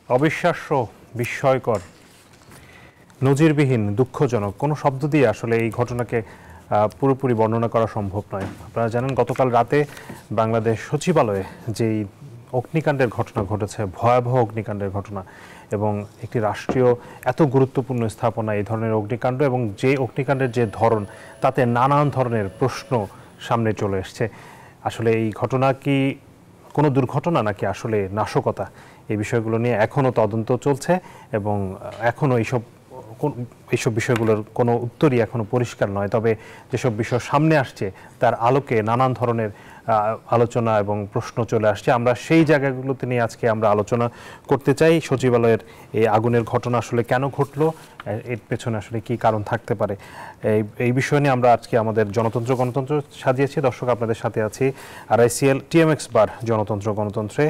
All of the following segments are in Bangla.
অবিশ্বাস্য, বিস্ময়কর, নজিরবিহীন, দুঃখজনক কোনো শব্দ দিয়ে আসলে এই ঘটনাকে পুরোপুরি বর্ণনা করা সম্ভব নয়। আপনারা জানেন গতকাল রাতে বাংলাদেশ সচিবালয়ে যেই অগ্নিকাণ্ডের ঘটনা ঘটেছে, ভয়াবহ অগ্নিকাণ্ডের ঘটনা, এবং একটি রাষ্ট্রীয় এত গুরুত্বপূর্ণ স্থাপনা এই ধরনের অগ্নিকাণ্ড এবং যে অগ্নিকাণ্ডের যে ধরন, তাতে নানান ধরনের প্রশ্ন সামনে চলে এসছে। আসলে এই ঘটনা কি কোনো দুর্ঘটনা নাকি আসলে নাশকতা, এই বিষয়গুলো নিয়ে এখনও তদন্ত চলছে এবং এখনও এইসব বিষয়গুলোর কোনো উত্তরই এখনও পরিষ্কার নয়। তবে যেসব বিষয় সামনে আসছে তার আলোকে নানান ধরনের আলোচনা এবং প্রশ্ন চলে আসছে। আমরা সেই জায়গাগুলোতে নিয়ে আজকে আমরা আলোচনা করতে চাই। সচিবালয়ের এই আগুনের ঘটনা আসলে কেন ঘটলো, এর পেছনে আসলে কি কারণ থাকতে পারে, এই বিষয় নিয়ে আমরা আজকে আমাদের গণতন্ত্র সাজিয়েছি। দর্শক, আপনাদের সাথে আছি RICL TMX বার গণতন্ত্রে।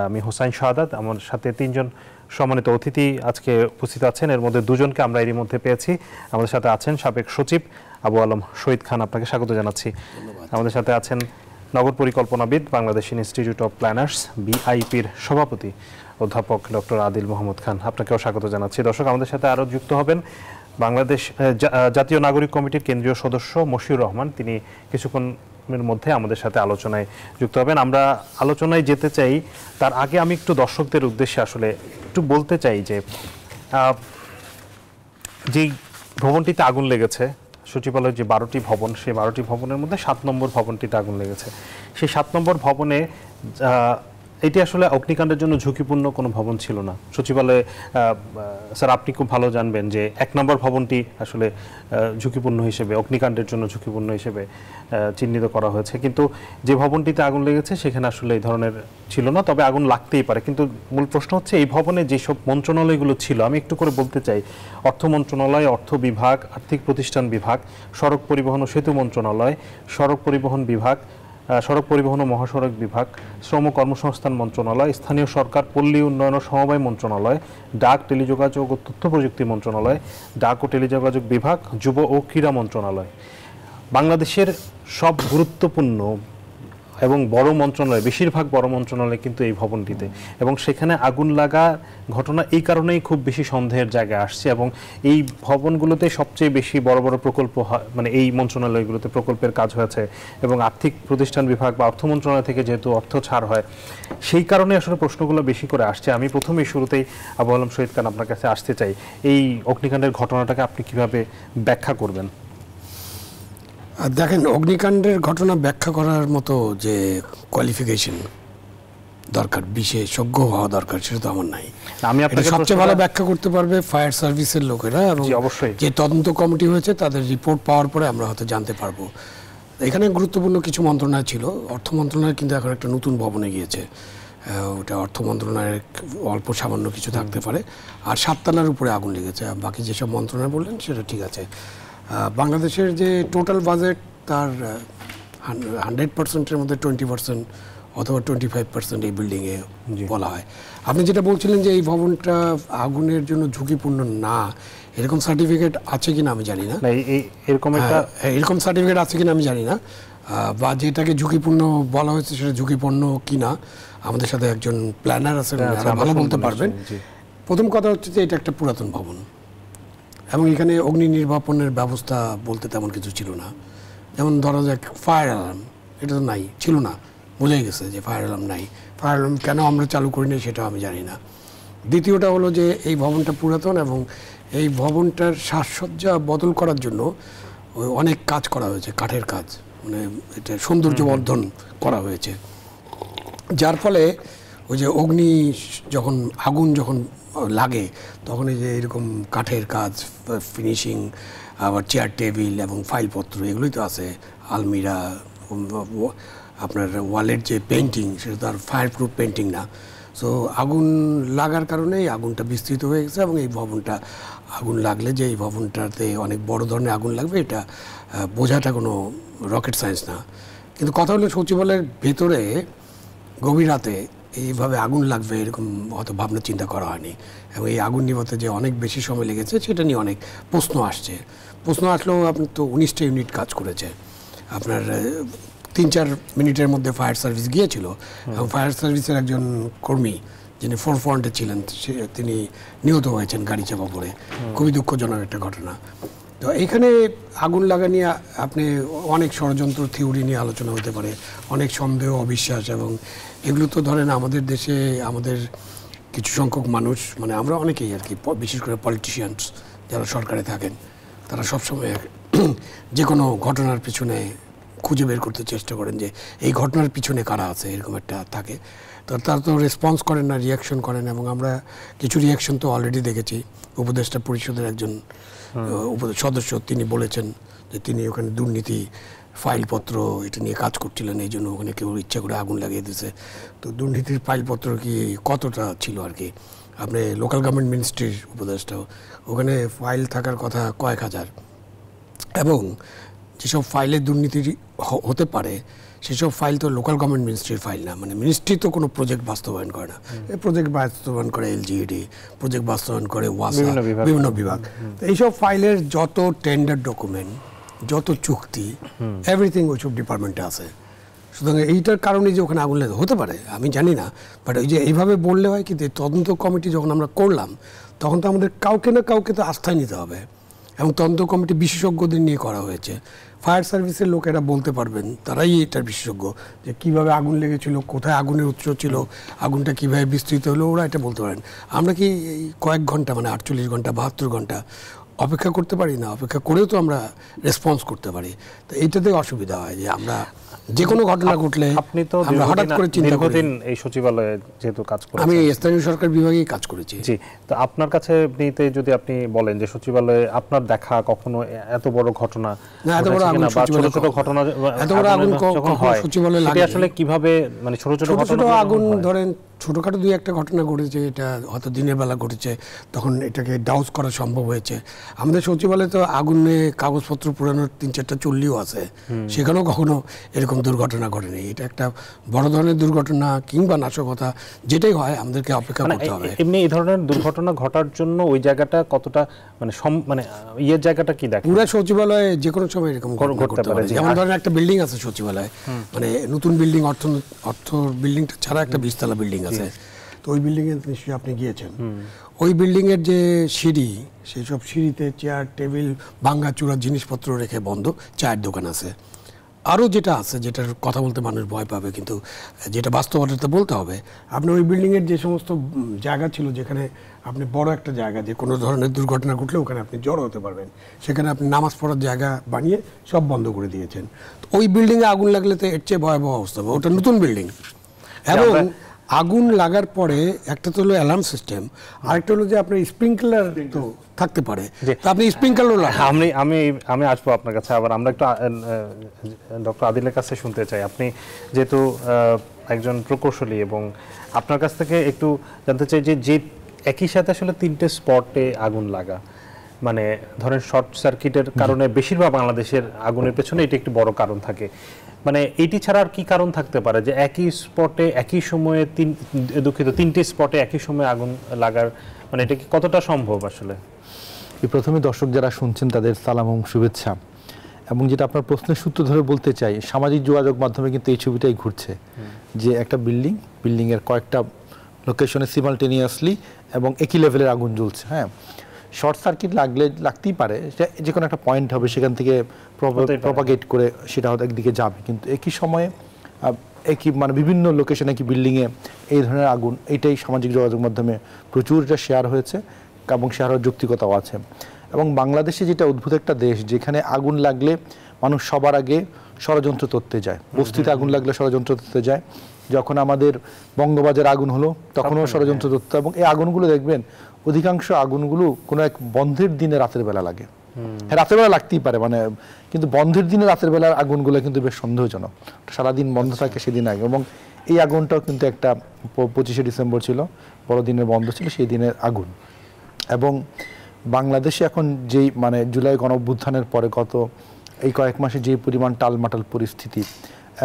আমি হোসাইন শাহাদাত, আমার সাথে তিনজন সম্মানিত অতিথি আজকে উপস্থিত আছেন। এর মধ্যে দুজনকে আমরা এরই মধ্যে পেয়েছি। আমাদের সাথে আছেন সাবেক সচিব আবু আলম শহীদ খান, আপনাকে স্বাগত জানাচ্ছি। আমাদের সাথে আছেন নগর পরিকল্পনাবিদ, বাংলাদেশ ইনস্টিটিউট অফ প্ল্যানার্স BIPর সভাপতি অধ্যাপক ডক্টর আদিল মোহাম্মদ খান, আপনাকেও স্বাগত জানাচ্ছি। দর্শক, আমাদের সাথে আরও যুক্ত হবেন বাংলাদেশ জাতীয় নাগরিক কমিটির কেন্দ্রীয় সদস্য মশিউর রহমান, তিনি কিছুক্ষণের মধ্যে আমাদের সাথে আলোচনায় যুক্ত হবেন। আমরা আলোচনায় যেতে চাই, তার আগে আমি একটু দর্শকদের উদ্দেশ্যে আসলে একটু বলতে চাই যে যেই ভবনটিতে আগুন লেগেছে, সচিবালয়ের যে 12টি ভবন, সেই 12টি ভবনের মধ্যে 7 নম্বর ভবনটিতে আগুন লেগেছে। সেই 7 নম্বর ভবনে এটি আসলে অগ্নিকাণ্ডের জন্য ঝুঁকিপূর্ণ কোনো ভবন ছিল না। সচিবালয়ে স্যার, আপনি খুব ভালো জানবেন যে 1 নম্বর ভবনটি আসলে ঝুঁকিপূর্ণ হিসেবে, অগ্নিকাণ্ডের জন্য ঝুঁকিপূর্ণ হিসেবে চিহ্নিত করা হয়েছে, কিন্তু যে ভবনটিতে আগুন লেগেছে সেখানে আসলে এই ধরনের ছিল না। তবে আগুন লাগতেই পারে। কিন্তু মূল প্রশ্ন হচ্ছে এই ভবনে যেসব মন্ত্রণালয়গুলো ছিল, আমি একটু করে বলতে চাই। অর্থ মন্ত্রণালয়, অর্থ বিভাগ, আর্থিক প্রতিষ্ঠান বিভাগ, সড়ক পরিবহন ও সেতু মন্ত্রণালয়, সড়ক পরিবহন বিভাগ, সড়ক পরিবহন ও মহাসড়ক বিভাগ, শ্রম কর্মসংস্থান মন্ত্রণালয়, স্থানীয় সরকার, পল্লী উন্নয়ন ও সমবায় মন্ত্রণালয়, ডাক, টেলিযোগাযোগ ও তথ্য প্রযুক্তি মন্ত্রণালয়, ডাক ও টেলিযোগাযোগ বিভাগ, যুব ও ক্রীড়া মন্ত্রণালয়, বাংলাদেশের সব গুরুত্বপূর্ণ এবং বড় মন্ত্রণালয়, বেশিরভাগ বড় মন্ত্রণালয় কিন্তু এই ভবনটিতে, এবং সেখানে আগুন লাগা ঘটনা এই কারণেই খুব বেশি সন্দেহের জায়গায় আসছে। এবং এই ভবনগুলোতে সবচেয়ে বেশি বড় বড় প্রকল্প, মানে এই মন্ত্রণালয়গুলোতে প্রকল্পের কাজ হয়েছে, এবং আর্থিক প্রতিষ্ঠান বিভাগ বা অর্থ মন্ত্রণালয় থেকে যেহেতু অর্থ ছাড় হয়, সেই কারণে আসলে প্রশ্নগুলো বেশি করে আসছে। আমি প্রথমেই শুরুতেই আবু আলম শহীদ খান আপনার কাছে আসতে চাই। এই অগ্নিকাণ্ডের ঘটনাটাকে আপনি কিভাবে ব্যাখ্যা করবেন? দেখেন, অগ্নিকাণ্ডের ঘটনা ব্যাখ্যা করার মতো যে কোয়ালিফিকেশন দরকার, বিশেষজ্ঞ হওয়া দরকার, সেটা তো আমার নাই। আমি আপনাকে সবচেয়ে ভালো ব্যাখ্যা করতে পারবে ফায়ার সার্ভিসের লোকেরা, এবং অবশ্যই যে তদন্ত কমিটি হয়েছে তাদের রিপোর্ট পাওয়ার পরে আমরা হয়তো জানতে পারবো। এখানে গুরুত্বপূর্ণ কিছু মন্ত্রণালয় ছিল। অর্থ মন্ত্রণালয় কিন্তু এখন একটা নতুন ভবনে গিয়েছে, ওটা অর্থ মন্ত্রণালয়ের অল্প সামান্য কিছু থাকতে পারে। আর 7 তলার উপরে আগুন লেগেছে। বাকি যেসব মন্ত্রণালয় বললেন সেটা ঠিক আছে। বাংলাদেশের যে টোটাল বাজেট, তার 100%-এর মধ্যে 20% অথবা 25% এই বিল্ডিংয়ে বলা হয়। আপনি যেটা বলছিলেন যে এই ভবনটা আগুনের জন্য ঝুঁকিপূর্ণ না, এরকম সার্টিফিকেট আছে কিনা আমি জানি না। এরকম সার্টিফিকেট আছে কিনা আমি জানি না, বা যেটাকে ঝুঁকিপূর্ণ বলা হয়েছে সেটা ঝুঁকিপূর্ণ কিনা আমাদের সাথে একজন প্ল্যানার আছেন, ভালো বলতে পারবেন। প্রথম কথা হচ্ছে যে এটা একটা পুরাতন ভবন, এবং এখানে অগ্নি নির্বাপনের ব্যবস্থা বলতে তেমন কিছু ছিল না। যেমন ধরা যাক ফায়ার অ্যালার্ম, এটা তো নাই, ছিল না, বোঝাই গেছে যে ফায়ার অ্যালার্ম নাই। ফায়ার অ্যালার্ম কেন আমরা চালু করিনি সেটাও আমি জানি না। দ্বিতীয়টা হলো যে এই ভবনটা পুরাতন, এবং এই ভবনটার সাজসজ্জা বদল করার জন্য অনেক কাজ করা হয়েছে, কাঠের কাজ, মানে এটা সৌন্দর্যবর্ধন করা হয়েছে, যার ফলে ওই যে আগুন যখন লাগে তখন এই যে এরকম কাঠের কাজ, ফিনিশিং, আবার চেয়ার টেবিল এবং ফাইলপত্র এগুলোই তো আছে, আলমিরা, আপনার ওয়ালের যে পেন্টিং সেটা তো আর ফায়ার প্রুফ পেন্টিং না। সো আগুন লাগার কারণে এই আগুনটা বিস্তৃত হয়ে গেছে, এবং এই ভবনটা আগুন লাগলে যে এই ভবনটাতে অনেক বড় ধরনের আগুন লাগবে, এটা বোঝাটা কোনো রকেট সায়েন্স না। কিন্তু কথা হলো সচিবালয়ের ভেতরে গভীর রাতে এইভাবে আগুন লাগবে এরকম হয়তো ভাবনা চিন্তা করা হয়নি, এবং এই আগুন নিভাতে যে অনেক বেশি সময় লেগেছে সেটা নিয়ে অনেক প্রশ্ন আসলেও আপনি তো 19টা ইউনিট কাজ করেছে। আপনার 3-4 মিনিটের মধ্যে ফায়ার সার্ভিস গিয়েছিল, এবং ফায়ার সার্ভিসের একজন কর্মী যিনি ফোরফ্রন্টে ছিলেন তিনি নিহত হয়েছেন গাড়ি চাপা পড়ে। খুবই দুঃখজনক একটা ঘটনা। তো এখানে আগুন লাগা নিয়ে আপনি অনেক ষড়যন্ত্র থিওরি নিয়ে আলোচনা হতে পারে, অনেক সন্দেহ অবিশ্বাস, এবং এগুলো তো ধরেন আমাদের দেশে আমাদের কিছু সংখ্যক মানুষ, মানে আমরা অনেকেই আর কি, বিশেষ করে পলিটিশিয়ানস যারা সরকারে থাকেন, তারা সবসময় যে কোনো ঘটনার পিছনে খুঁজে বের করতে চেষ্টা করেন যে এই ঘটনার পিছনে কারা আছে, এরকম একটা থাকে। তো তারা তো রেসপন্স করেন না, রিয়াকশন করেন, এবং আমরা কিছু রিয়াকশন তো অলরেডি দেখেছি। উপদেষ্টা পরিষদের একজন সদস্য তিনি বলেছেন যে তিনি ওখানে দুর্নীতি ফাইলপত্র এটা নিয়ে কাজ করছিলেন, এই জন্য ওখানে কেউ ইচ্ছা করে আগুন লাগিয়ে দিয়েছে। তো দুর্নীতির ফাইলপত্র কি কতটা ছিল আর কি, আপনি লোকাল গভর্নমেন্ট মিনিস্ট্রির উপদেষ্টা, ওখানে ফাইল থাকার কথা কয়েক হাজার, এবং যেসব ফাইলে দুর্নীতি হতে পারে সেসব ফাইল তো লোকাল গভর্নমেন্ট মিনিস্ট্রির ফাইল না, মানে মিনিস্ট্রি তো কোনো প্রজেক্ট বাস্তবায়ন করে না, এই প্রজেক্ট বাস্তবায়ন করে এলজিইডি, প্রজেক্ট বাস্তবায়ন করে ওয়াসা, বিভিন্ন বিভাগ। তো এইসব ফাইলের যত টেন্ডার ডকুমেন্ট, যত চুক্তি, এভরিথিং ওইসব ডিপার্টমেন্টে আছে। সুতরাং এইটার কারণে যে ওখানে আগুন লেগে হতে পারে আমি জানি না, বাট ওই যে এইভাবে বললে হয় কিন্তু তদন্ত কমিটি যখন আমরা করলাম তখন তো আমাদের কাউকে না কাউকে তো আস্থায় নিতে হবে, এবং তদন্ত কমিটি বিশেষজ্ঞদের নিয়ে করা হয়েছে। ফায়ার সার্ভিসের লোকেরা বলতে পারবেন, তারাই এটার বিশেষজ্ঞ, যে কীভাবে আগুন লেগেছিল, কোথায় আগুনের উৎস ছিল, আগুনটা কীভাবে বিস্তৃত হলো, ওরা এটা বলতে পারেন। আমরা কি এই কয়েক ঘন্টা, মানে 48 ঘন্টা 72 ঘন্টা অপেক্ষা করতে পারি না? অপেক্ষা করেও তো আমরা রেসপন্স করতে পারি। তো এইটাতে অসুবিধা হয় যে আমরা যে কোনো ঘটনা ঘটলে আপনি তো আমরা হঠাৎ করে চিন্তা করি। দীর্ঘদিন এই সচিবালয়ে যেহেতু কাজ করেছেন, আমি স্থানীয় সরকার বিভাগেই কাজ করেছি। জি, তো আপনার কাছে নিতে যদি আপনি বলেন যে সচিবালয়ে আপনার দেখা কখনো এত বড় ঘটনা, না এত বড় আগুন সচিবালয়ে, ছোট ঘটনা, এত বড় আগুন কখনো সচিবালয়ে লাগে আসলে কিভাবে, মানে ছোট ছোট আগুন ধরেন ছোটোখাটো দুই একটা ঘটনা ঘটেছে, এটা হয়তো দিনের বেলা ঘটেছে, তখন এটাকে ডাউজ করা সম্ভব হয়েছে। আমাদের সচিবালয়ে তো আগুনে কাগজপত্র পুরানোর 3-4টা চল্লিও আছে, সেখানেও কখনো এরকম দুর্ঘটনা ঘটেনি। এটা একটা বড় ধরনের দুর্ঘটনা কিংবা নাশকতা যেটাই হয় আমাদেরকে অপেক্ষা করতে হবে। এমনি এই ধরনের দুর্ঘটনা ঘটার জন্য ওই জায়গাটা কতটা মানে মানে ইয়ের জায়গাটা কি দেখে? পুরো সচিবালয়ে যে কোনো সময় এরকম ঘটতে পারে। যেমন ধরেন একটা বিল্ডিং আছে সচিবালয়ে, মানে নতুন বিল্ডিং, অর্থ বিল্ডিংটা ছাড়া একটা 20তলা বিল্ডিং আছে। তো ওই বিল্ডিংয়ে নিশ্চয়ই আপনি গিয়েছেন। ওই বিল্ডিংয়ের যে সিঁড়ি, সেই সব সিঁড়িতে চেয়ার টেবিল ভাঙাচুরা জিনিসপত্র রেখে বন্ধ, চায়ের দোকান আছে। আরও যেটা আছে, যেটার কথা বলতে মানুষ ভয় পাবে, কিন্তু যেটা বাস্তবতা বলতে হবে, আপনি ওই বিল্ডিংয়ের যে সমস্ত জায়গা ছিল যেখানে আপনি বড় একটা জায়গা, যে কোনো ধরনের দুর্ঘটনা ঘটলে ওখানে আপনি জড়ো হতে পারবেন, সেখানে আপনি নামাজ পড়ার জায়গা বানিয়ে সব বন্ধ করে দিয়েছেন। তো ওই বিল্ডিংয়ে আগুন লাগলে তো এর চেয়ে ভয়াবহ অবস্থা হবে। ওটা নতুন বিল্ডিং, এবং আগুন লাগার পরে একটা তো হলো অ্যালার্ম সিস্টেম, আরেকটা হলো যে আপনার স্প্রিংকলার তো থাকতে পারে, আপনি স্প্রিংকলারও লাগান। আমি আসবো আপনার কাছে আবার। আমরা একটু ডক্টর আদিলের কাছে শুনতে চাই। আপনি যেহেতু একজন প্রকৌশলী, এবং আপনার কাছ থেকে একটু জানতে চাই যে একই সাথে আসলে 3টে স্পটে আগুন লাগা, মানে ধরেন শর্ট সার্কিটের কারণে বেশিরভাগ বাংলাদেশের আগুনের পেছনে এটি একটি বড় কারণ থাকে, মানে এইটি ছাড়া আর কি কারণ থাকতে পারে যে একই স্পটে একই সময়ে 3টে স্পটে একই সময়ে আগুন লাগার, মানে এটা কি কতটা সম্ভব আসলে? প্রথমে দর্শক যারা শুনছেন তাদের সালাম এবং শুভেচ্ছা, এবং যেটা আপনার প্রশ্নের সূত্র ধরে বলতে চাই, সামাজিক যোগাযোগ মাধ্যমে কিন্তু এই ছবিটাই ঘুরছে যে একটা বিল্ডিংয়ের কয়েকটা লোকেশনে সিমালটেনিয়াসলি এবং একই লেভেলের আগুন জ্বলছে। হ্যাঁ, শর্ট সার্কিট লাগতেই পারে, যে কোনো একটা পয়েন্ট হবে, সেখান থেকে প্রপাগেট করে সেটা হয়তো একদিকে যাবে, কিন্তু একই সময়ে মানে বিভিন্ন লোকেশনে কি বিল্ডিংয়ে এই ধরনের আগুন, এইটাই সামাজিক যোগাযোগ মাধ্যমে প্রচুর এটা শেয়ার হয়েছে, এবং শেয়ার হওয়ার যৌক্তিকতাও আছে। এবং বাংলাদেশে যেটা অদ্ভুত একটা দেশ, যেখানে আগুন লাগলে মানুষ সবার আগে ষড়যন্ত্র তত্ত্বে যায়। বস্তিতে আগুন লাগলে ষড়যন্ত্র তত্ত্বে যায়, যখন আমাদের বঙ্গবাজার আগুন হলো তখনও ষড়যন্ত্র তত্ত্ব, এবং এই আগুনগুলো দেখবেন অধিকাংশ আগুনগুলো কোনো এক বন্ধের দিনে রাতের বেলা লাগে। হ্যাঁ, রাতের বেলা লাগতেই পারে, মানে কিন্তু বন্ধের দিনে রাতের বেলার আগুনগুলো কিন্তু বেশ সন্দেহজনক, সারাদিন বন্ধ থাকে সেদিন আগে। এবং এই আগুনটাও কিন্তু একটা 25শে ডিসেম্বর ছিল, বড়দিনের বন্ধ ছিল, সেই দিনের আগুন। এবং বাংলাদেশে এখন যেই মানে জুলাই গণঅভ্যুত্থানের পরে গত এই কয়েক মাসে যে পরিমাণ টালমাটাল পরিস্থিতি,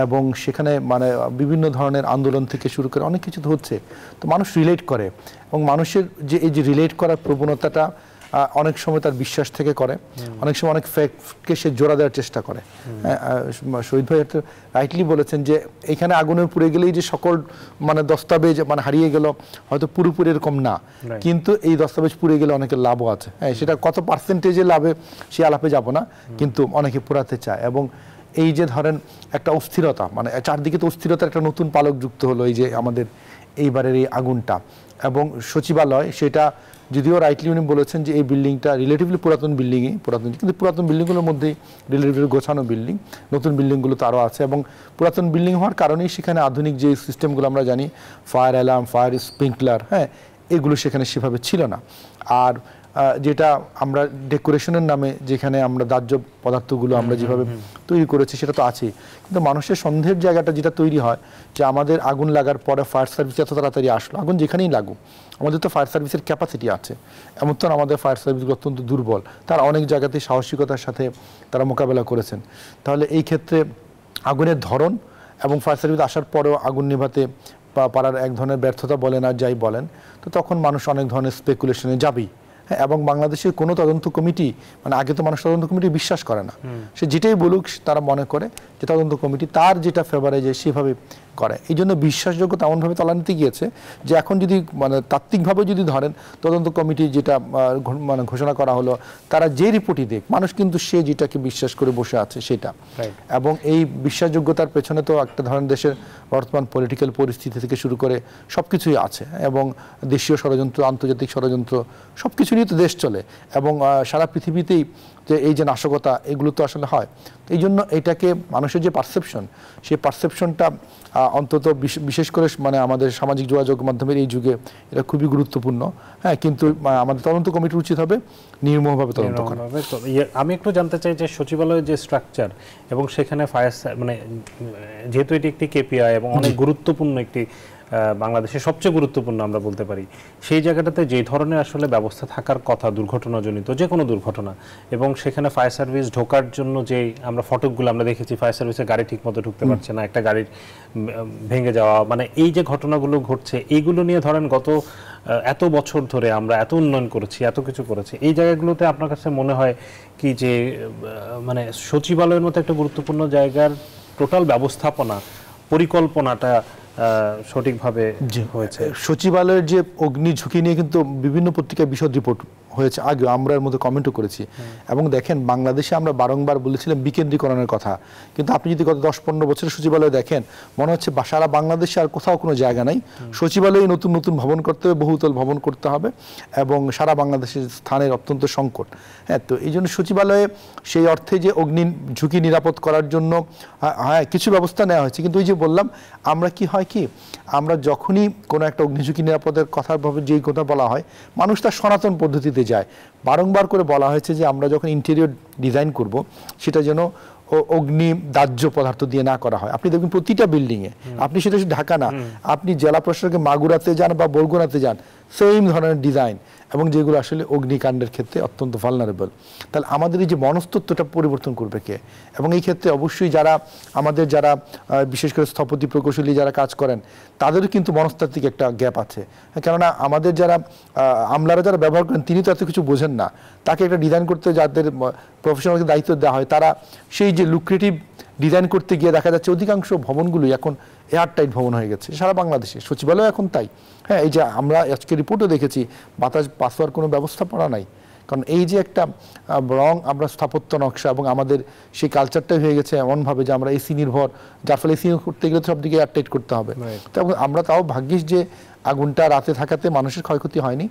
এবং সেখানে মানে বিভিন্ন ধরনের আন্দোলন থেকে শুরু করে অনেক কিছু হচ্ছে, তো মানুষ রিলেট করে, এবং মানুষের যে এই যে রিলেট করার প্রবণতাটা অনেক সময় তার বিশ্বাস থেকে করে, অনেক সময় অনেক ফ্যাক্টকে সে জোড়া দেওয়ার চেষ্টা করে। শহীদ ভাই রাইটলি বলেছেন যে এখানে আগুনে পুড়ে গেলেই যে সকল মানে দস্তাবেজ মানে হারিয়ে গেল, হয়তো পুরোপুরি এরকম না, কিন্তু এই দস্তাবেজ পুড়ে গেলে অনেকের লাভও আছে। সেটা কত পার্সেন্টেজে লাভে সে আলাপে যাব না, কিন্তু অনেকে পোড়াতে চায়। এবং এই যে ধরেন একটা অস্থিরতা, মানে চারদিকে তো অস্থিরতার একটা নতুন পালক যুক্ত হলো এই যে আমাদের এইবারের এই আগুনটা। এবং সচিবালয় সেটা যদিও রাইটলি উনি বলেছেন যে এই বিল্ডিংটা রিলেটিভলি পুরাতন বিল্ডিংই, কিন্তু পুরাতন বিল্ডিংগুলোর মধ্যেই রিলেটিভলি গোছানো বিল্ডিং, নতুন বিল্ডিংগুলো তো আরও আছে। এবং পুরাতন বিল্ডিং হওয়ার কারণেই সেখানে আধুনিক যে সিস্টেমগুলো আমরা জানি, ফায়ার অ্যালার্ম, ফায়ার স্প্রিংকলার, এগুলো সেখানে সেভাবে ছিল না। আর যেটা আমরা ডেকোরেশনের নামে যেখানে আমরা দাহ্য পদার্থগুলো আমরা যেভাবে তৈরি করেছি সেটা তো আছেই, কিন্তু মানুষের সন্দেহের জায়গাটা যেটা তৈরি হয় যে আমাদের আগুন লাগার পরে ফায়ার সার্ভিস এত তাড়াতাড়ি আসলো, আগুন যেখানেই লাগুক আমাদের তো ফায়ার সার্ভিসের ক্যাপাসিটি আছে, এমন তো আমাদের ফায়ার সার্ভিসগুলো অত্যন্ত দুর্বল, তারা অনেক জায়গাতেই সাহসিকতার সাথে তারা মোকাবেলা করেছেন। তাহলে এই ক্ষেত্রে আগুনের ধরন এবং ফায়ার সার্ভিস আসার পরেও আগুন নেভাতে পারার এক ধরনের ব্যর্থতা বলেন আর যাই বলেন, তো তখন মানুষ অনেক ধরনের স্পেকুলেশনে যাবেই। এবং বাংলাদেশের কোনো তদন্ত কমিটি, মানে আগে তো মানুষ তদন্ত কমিটি বিশ্বাস করে না, সে যেটাই বলুক তারা মনে করে যে তদন্ত কমিটি তার যেটা ফেভারে যায় সেভাবে করে। এই জন্য বিশ্বাসযোগ্যতা এমনভাবে তলানিতে গিয়েছে যে এখন যদি মানে তাত্ত্বিকভাবে যদি ধরেন তদন্ত কমিটি যেটা মানে ঘোষণা করা হলো, তারা যে রিপোর্টই দেখ মানুষ কিন্তু সে যেটাকে বিশ্বাস করে বসে আছে সেটা। এবং এই বিশ্বাসযোগ্যতার পেছনে তো একটা ধরনের দেশের বর্তমান পলিটিক্যাল পরিস্থিতি থেকে শুরু করে সব কিছুই আছে, এবং দেশীয় ষড়যন্ত্র, আন্তর্জাতিক ষড়যন্ত্র সব কিছু নিয়ে তো দেশ চলে, এবং সারা পৃথিবীতেই যে এই যে নাশকতা এগুলো তো আসলে হয়। এই জন্য এটাকে মানুষের যে পারসেপশন, সেই পারসেপশনটা অন্তত বিশেষ করে মানে আমাদের সামাজিক যোগাযোগ মাধ্যমের এই যুগে এটা খুবই গুরুত্বপূর্ণ। কিন্তু আমাদের তদন্ত কমিটির উচিত হবে নির্মমভাবে তদন্ত করা। আমি একটু জানতে চাই যে সচিবালয়ের যে স্ট্রাকচার এবং সেখানে ফায়ার মানে যেহেতু এটি একটি কেপিআই এবং অনেক গুরুত্বপূর্ণ একটি বাংলাদেশের সবচেয়ে গুরুত্বপূর্ণ আমরা বলতে পারি, সেই জায়গাটাতে যে ধরনের আসলে ব্যবস্থা থাকার কথা দুর্ঘটনাজনিত যে কোনো দুর্ঘটনা, এবং সেখানে ফায়ার সার্ভিস ঢোকার জন্য যে আমরা ফটকগুলো আমরা দেখেছি ফায়ার সার্ভিসের গাড়ি ঠিকমতো ঢুকতে পারছে না, একটা গাড়ির ভেঙে যাওয়া, মানে এই যে ঘটনাগুলো ঘটছে এইগুলো নিয়ে ধরেন গত এত বছর ধরে আমরা এত উন্নয়ন করেছি, এত কিছু করেছি, এই জায়গাগুলোতে আপনার কাছে মনে হয় কি যে মানে সচিবালয়ের মতো একটা গুরুত্বপূর্ণ জায়গার টোটাল ব্যবস্থাপনা পরিকল্পনাটা সঠিকভাবে হয়েছে? সচিবালয়ের যে অগ্নি ঝুঁকি নিয়ে কিন্তু বিভিন্ন পত্রিকায় বিশদ রিপোর্ট হয়েছে, আগে আমরা এর মধ্যে কমেন্টও করেছি। এবং দেখেন বাংলাদেশে আমরা বারংবার বলেছিলাম বিকেন্দ্রীকরণের কথা, কিন্তু আপনি যদি গত 10-15 বছরের সচিবালয় দেখেন মনে হচ্ছে সারা বাংলাদেশে আর কোথাও কোনো জায়গা নাই, সচিবালয়ে নতুন নতুন ভবন করতে হবে, বহুতল ভবন করতে হবে, এবং সারা বাংলাদেশের স্থানের অত্যন্ত সংকট। তো এই জন্য সচিবালয়ে সেই অর্থে যে অগ্নি ঝুঁকি নিরাপদ করার জন্য কিছু ব্যবস্থা নেওয়া হয়েছে, কিন্তু ওই যে বললাম আমরা কি হয় কি আমরা যখনই কোনো একটা অগ্নিঝুঁকি নিরাপদের কথা যেই কথা বলা হয় মানুষ তার সনাতন পদ্ধতিতে যায়। বারংবার করে বলা হয়েছে যে আমরা যখন ইন্টেরিয়র ডিজাইন করব সেটা যেন অগ্নি দাহ্য পদার্থ দিয়ে না করা হয়। আপনি দেখবেন প্রতিটা বিল্ডিংয়ে, আপনি সেটা ঢাকা না, আপনি জেলা প্রশাসকে মাগুরাতে যান বা বরগুনাতে যান, সেম ধরনের ডিজাইন, এবং যেগুলো আসলে অগ্নিকাণ্ডের ক্ষেত্রে অত্যন্ত ভালনারেবল। তাহলে আমাদের এই যে মনস্তত্ত্বটা পরিবর্তন করবে কে? এবং এই ক্ষেত্রে অবশ্যই যারা আমাদের যারা বিশেষ করে স্থপতি প্রকৌশলী যারা কাজ করেন তাদেরও কিন্তু মনস্তাত্ত্বিক একটা গ্যাপ আছে, কেননা আমাদের যারা আমলারা যারা ব্যবহার করেন তিনি তো এত কিছু বোঝেন না, তাকে একটা ডিজাইন করতে যাদের প্রফেশনালকে দায়িত্ব দেওয়া হয় তারা সেই যে লুক্রেটিভ ডিজাইন করতে গিয়ে দেখা যাচ্ছে অধিকাংশ ভবনগুলোই এখন এয়ারটাইট ভবন হয়ে গেছে সারা বাংলাদেশে, সচিবালয় এখন তাই। এই যে আমরা আজকে রিপোর্টও দেখেছি বাতাস পাস হওয়ার কোনো ব্যবস্থাপনা নাই, কারণ এই যে একটা রং আমরা স্থাপত্য নকশা এবং আমাদের সেই কালচারটাই হয়ে গেছে এমনভাবে যে আমরা এসি নির্ভর, যার ফলে এসি করতে গেলে তো সব দিকে এয়ারটাইট করতে হবে। তখন আমরা তাও ভাগ্যিস যে আগুনটা রাতে থাকাতে মানুষের ক্ষয়ক্ষতি হয়নি,